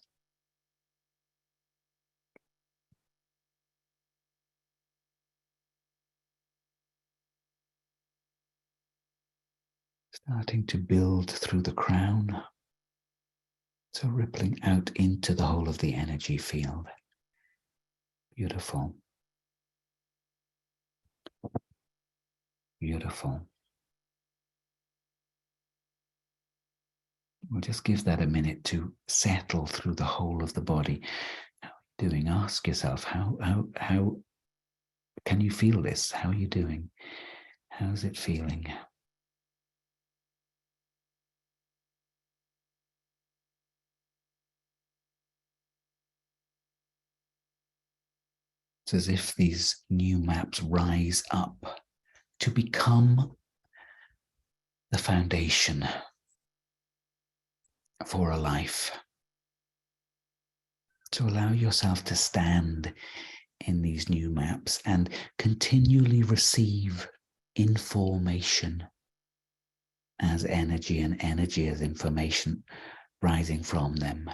Starting to build through the crown. So rippling out into the whole of the energy field. Beautiful. Beautiful. We'll just give that a minute to settle through the whole of the body. How are you doing? Ask yourself, how can you feel this? How are you doing? How's it feeling? It's as if these new maps rise up to become the foundation for a life. So allow yourself to stand in these new maps and continually receive information as energy and energy as information rising from them.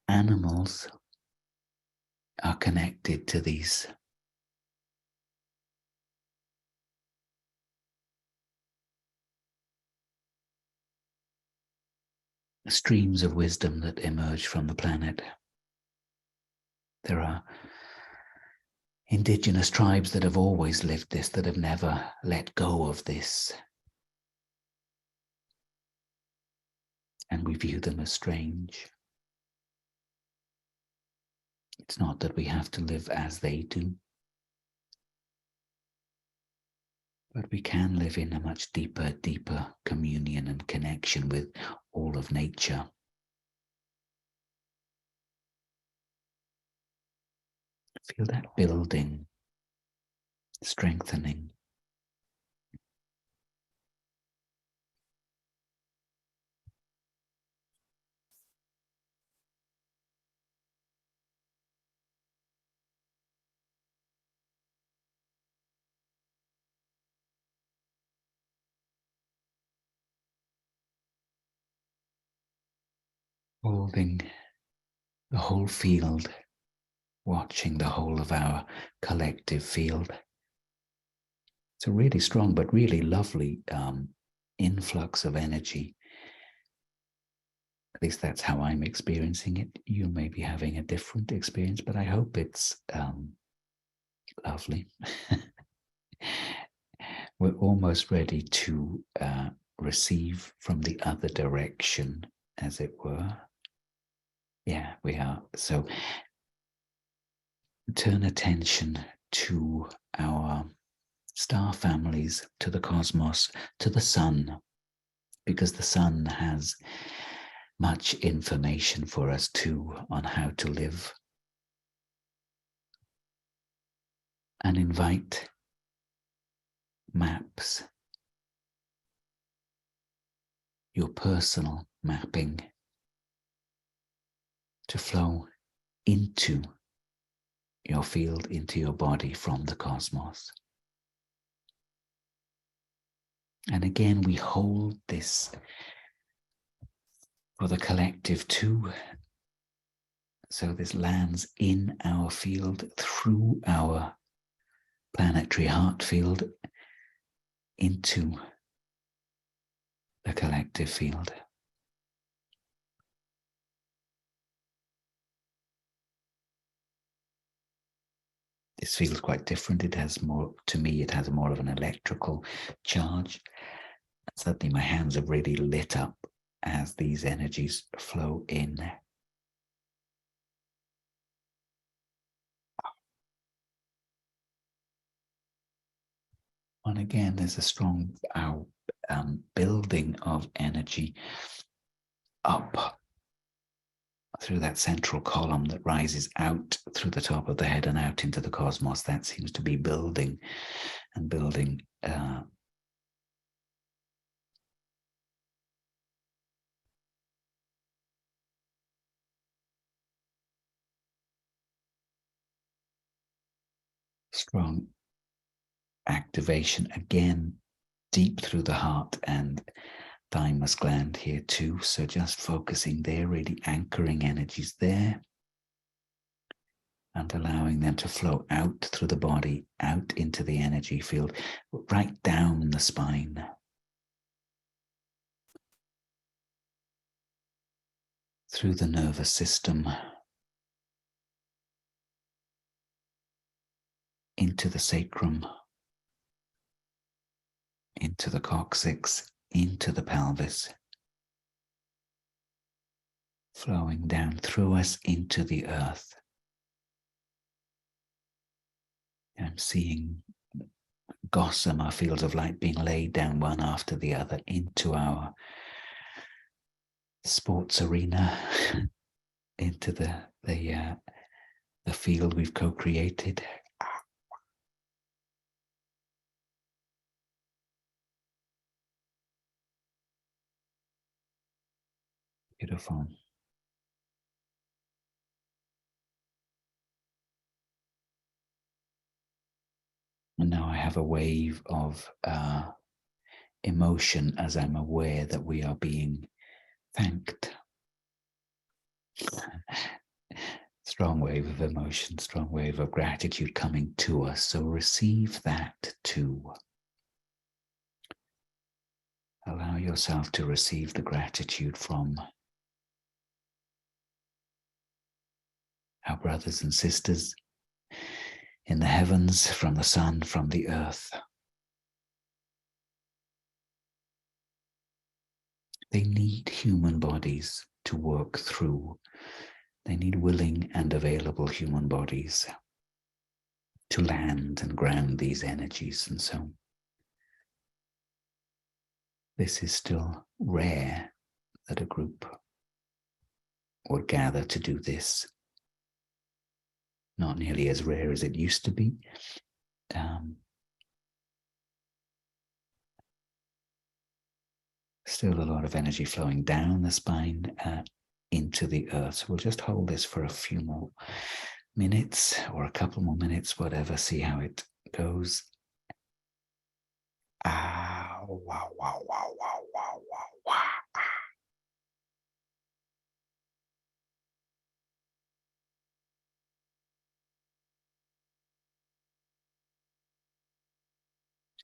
Animals are connected to these streams of wisdom that emerge from the planet. There are indigenous tribes that have always lived this, that have never let go of this. And we view them as strange. It's not that we have to live as they do, but we can live in a much deeper communion and connection with all of nature. Feel that building, strengthening. Holding the whole field, watching the whole of our collective field. It's a really strong but really lovely influx of energy. At least that's how I'm experiencing it. You may be having a different experience, but I hope it's lovely. We're almost ready to receive from the other direction, as it were. Yeah, we are. So turn attention to our star families, to the cosmos, to the sun, because the sun has much information for us too on how to live. And invite maps, your personal mapping, to flow into your field, into your body from the cosmos. And again, we hold this for the collective too. So this lands in our field through our planetary heart field into the collective field. This feels quite different. It has more, to me, it has more of an electrical charge. Suddenly my hands are really lit up as these energies flow in. And again, there's a strong building of energy up through that central column that rises out through the top of the head and out into the cosmos. That seems to be building and building strong activation again deep through the heart and thymus gland here too. So just focusing there, really anchoring energies there and allowing them to flow out through the body, out into the energy field, right down the spine. Through the nervous system, into the sacrum, into the coccyx, into the pelvis, flowing down through us into the earth. I'm seeing gossamer fields of light being laid down one after the other into our sports arena, into the field we've co-created. Beautiful. And now I have a wave of emotion as I'm aware that we are being thanked. Strong wave of emotion, strong wave of gratitude coming to us. So receive that too. Allow yourself to receive the gratitude from our brothers and sisters in the heavens, from the sun, from the earth. They need human bodies to work through. They need willing and available human bodies to land and ground these energies. And so this is still rare that a group would gather to do this. Not nearly as rare as it used to be. Still a lot of energy flowing down the spine into the earth. So we'll just hold this for a few more minutes or a couple more minutes, whatever, see how it goes. Ah, wow, wow, wow, wow, wow, wow, wow.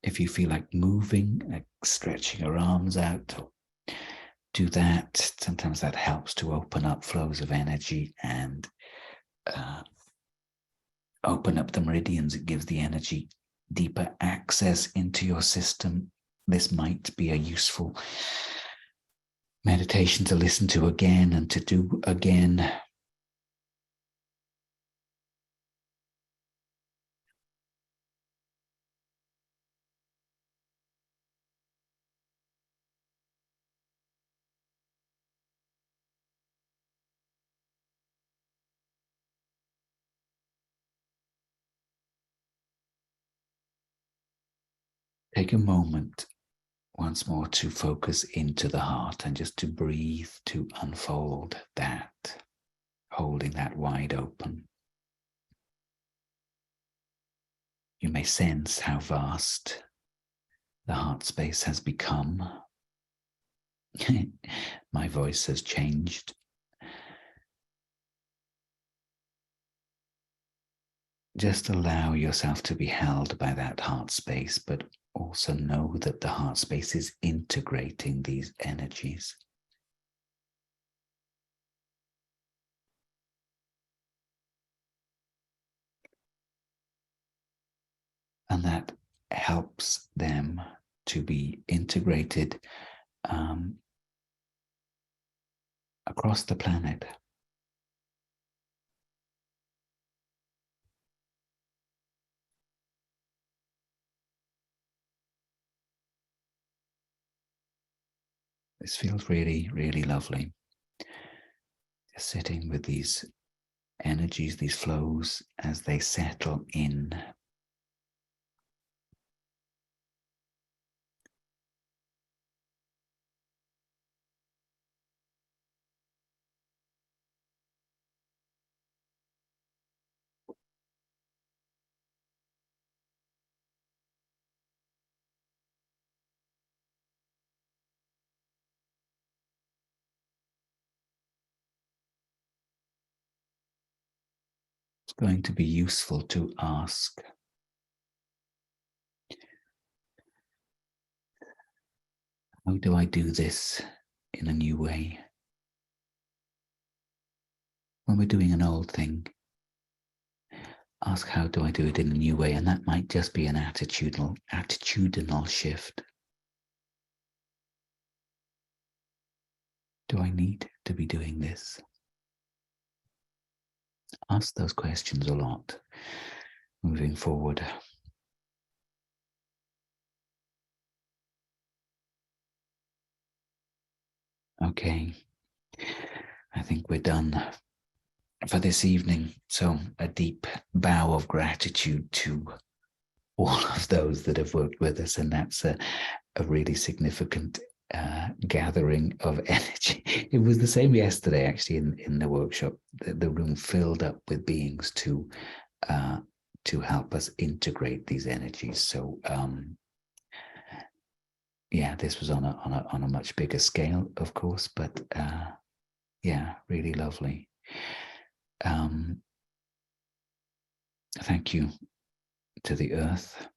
If you feel like moving, like stretching your arms out, do that. Sometimes that helps to open up flows of energy and open up the meridians. It gives the energy deeper access into your system. This might be a useful meditation to listen to again and to do again. Take a moment once more to focus into the heart and just to breathe, to unfold that, holding that wide open. You may sense how vast the heart space has become. My voice has changed. Just allow yourself to be held by that heart space, but also know that the heart space is integrating these energies. And that helps them to be integrated across the planet. This feels really, really lovely. Just sitting with these energies, these flows, as they settle in. It's going to be useful to ask, how do I do this in a new way? When we're doing an old thing, ask, how do I do it in a new way? And that might just be an attitudinal shift. Do I need to be doing this? Ask those questions a lot moving forward. Okay, I think we're done for this evening. So a deep bow of gratitude to all of those that have worked with us, and that's a really significant gathering of energy. It was the same yesterday, actually, in the workshop. The room filled up with beings to help us integrate these energies. So yeah, this was on a much bigger scale, of course, but yeah, really lovely. Thank you to the earth,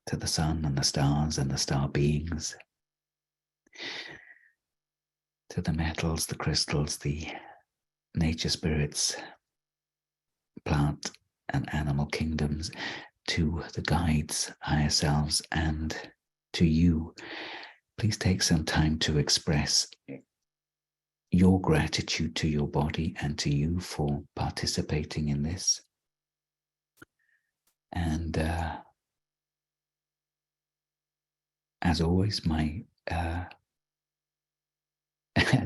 to the sun and the stars and the star beings, to the metals, the crystals, the nature spirits, plant and animal kingdoms, to the guides, higher selves, and to you. Please take some time to express your gratitude to your body and to you for participating in this. And as always, at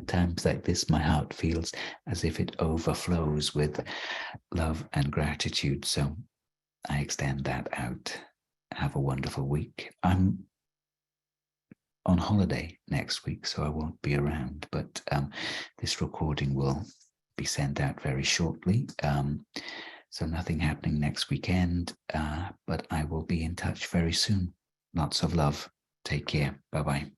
times like this, my heart feels as if it overflows with love and gratitude. So I extend that out. Have a wonderful week. I'm on holiday next week, so I won't be around, but this recording will be sent out very shortly. So nothing happening next weekend, but I will be in touch very soon. Lots of love. Take care. Bye-bye.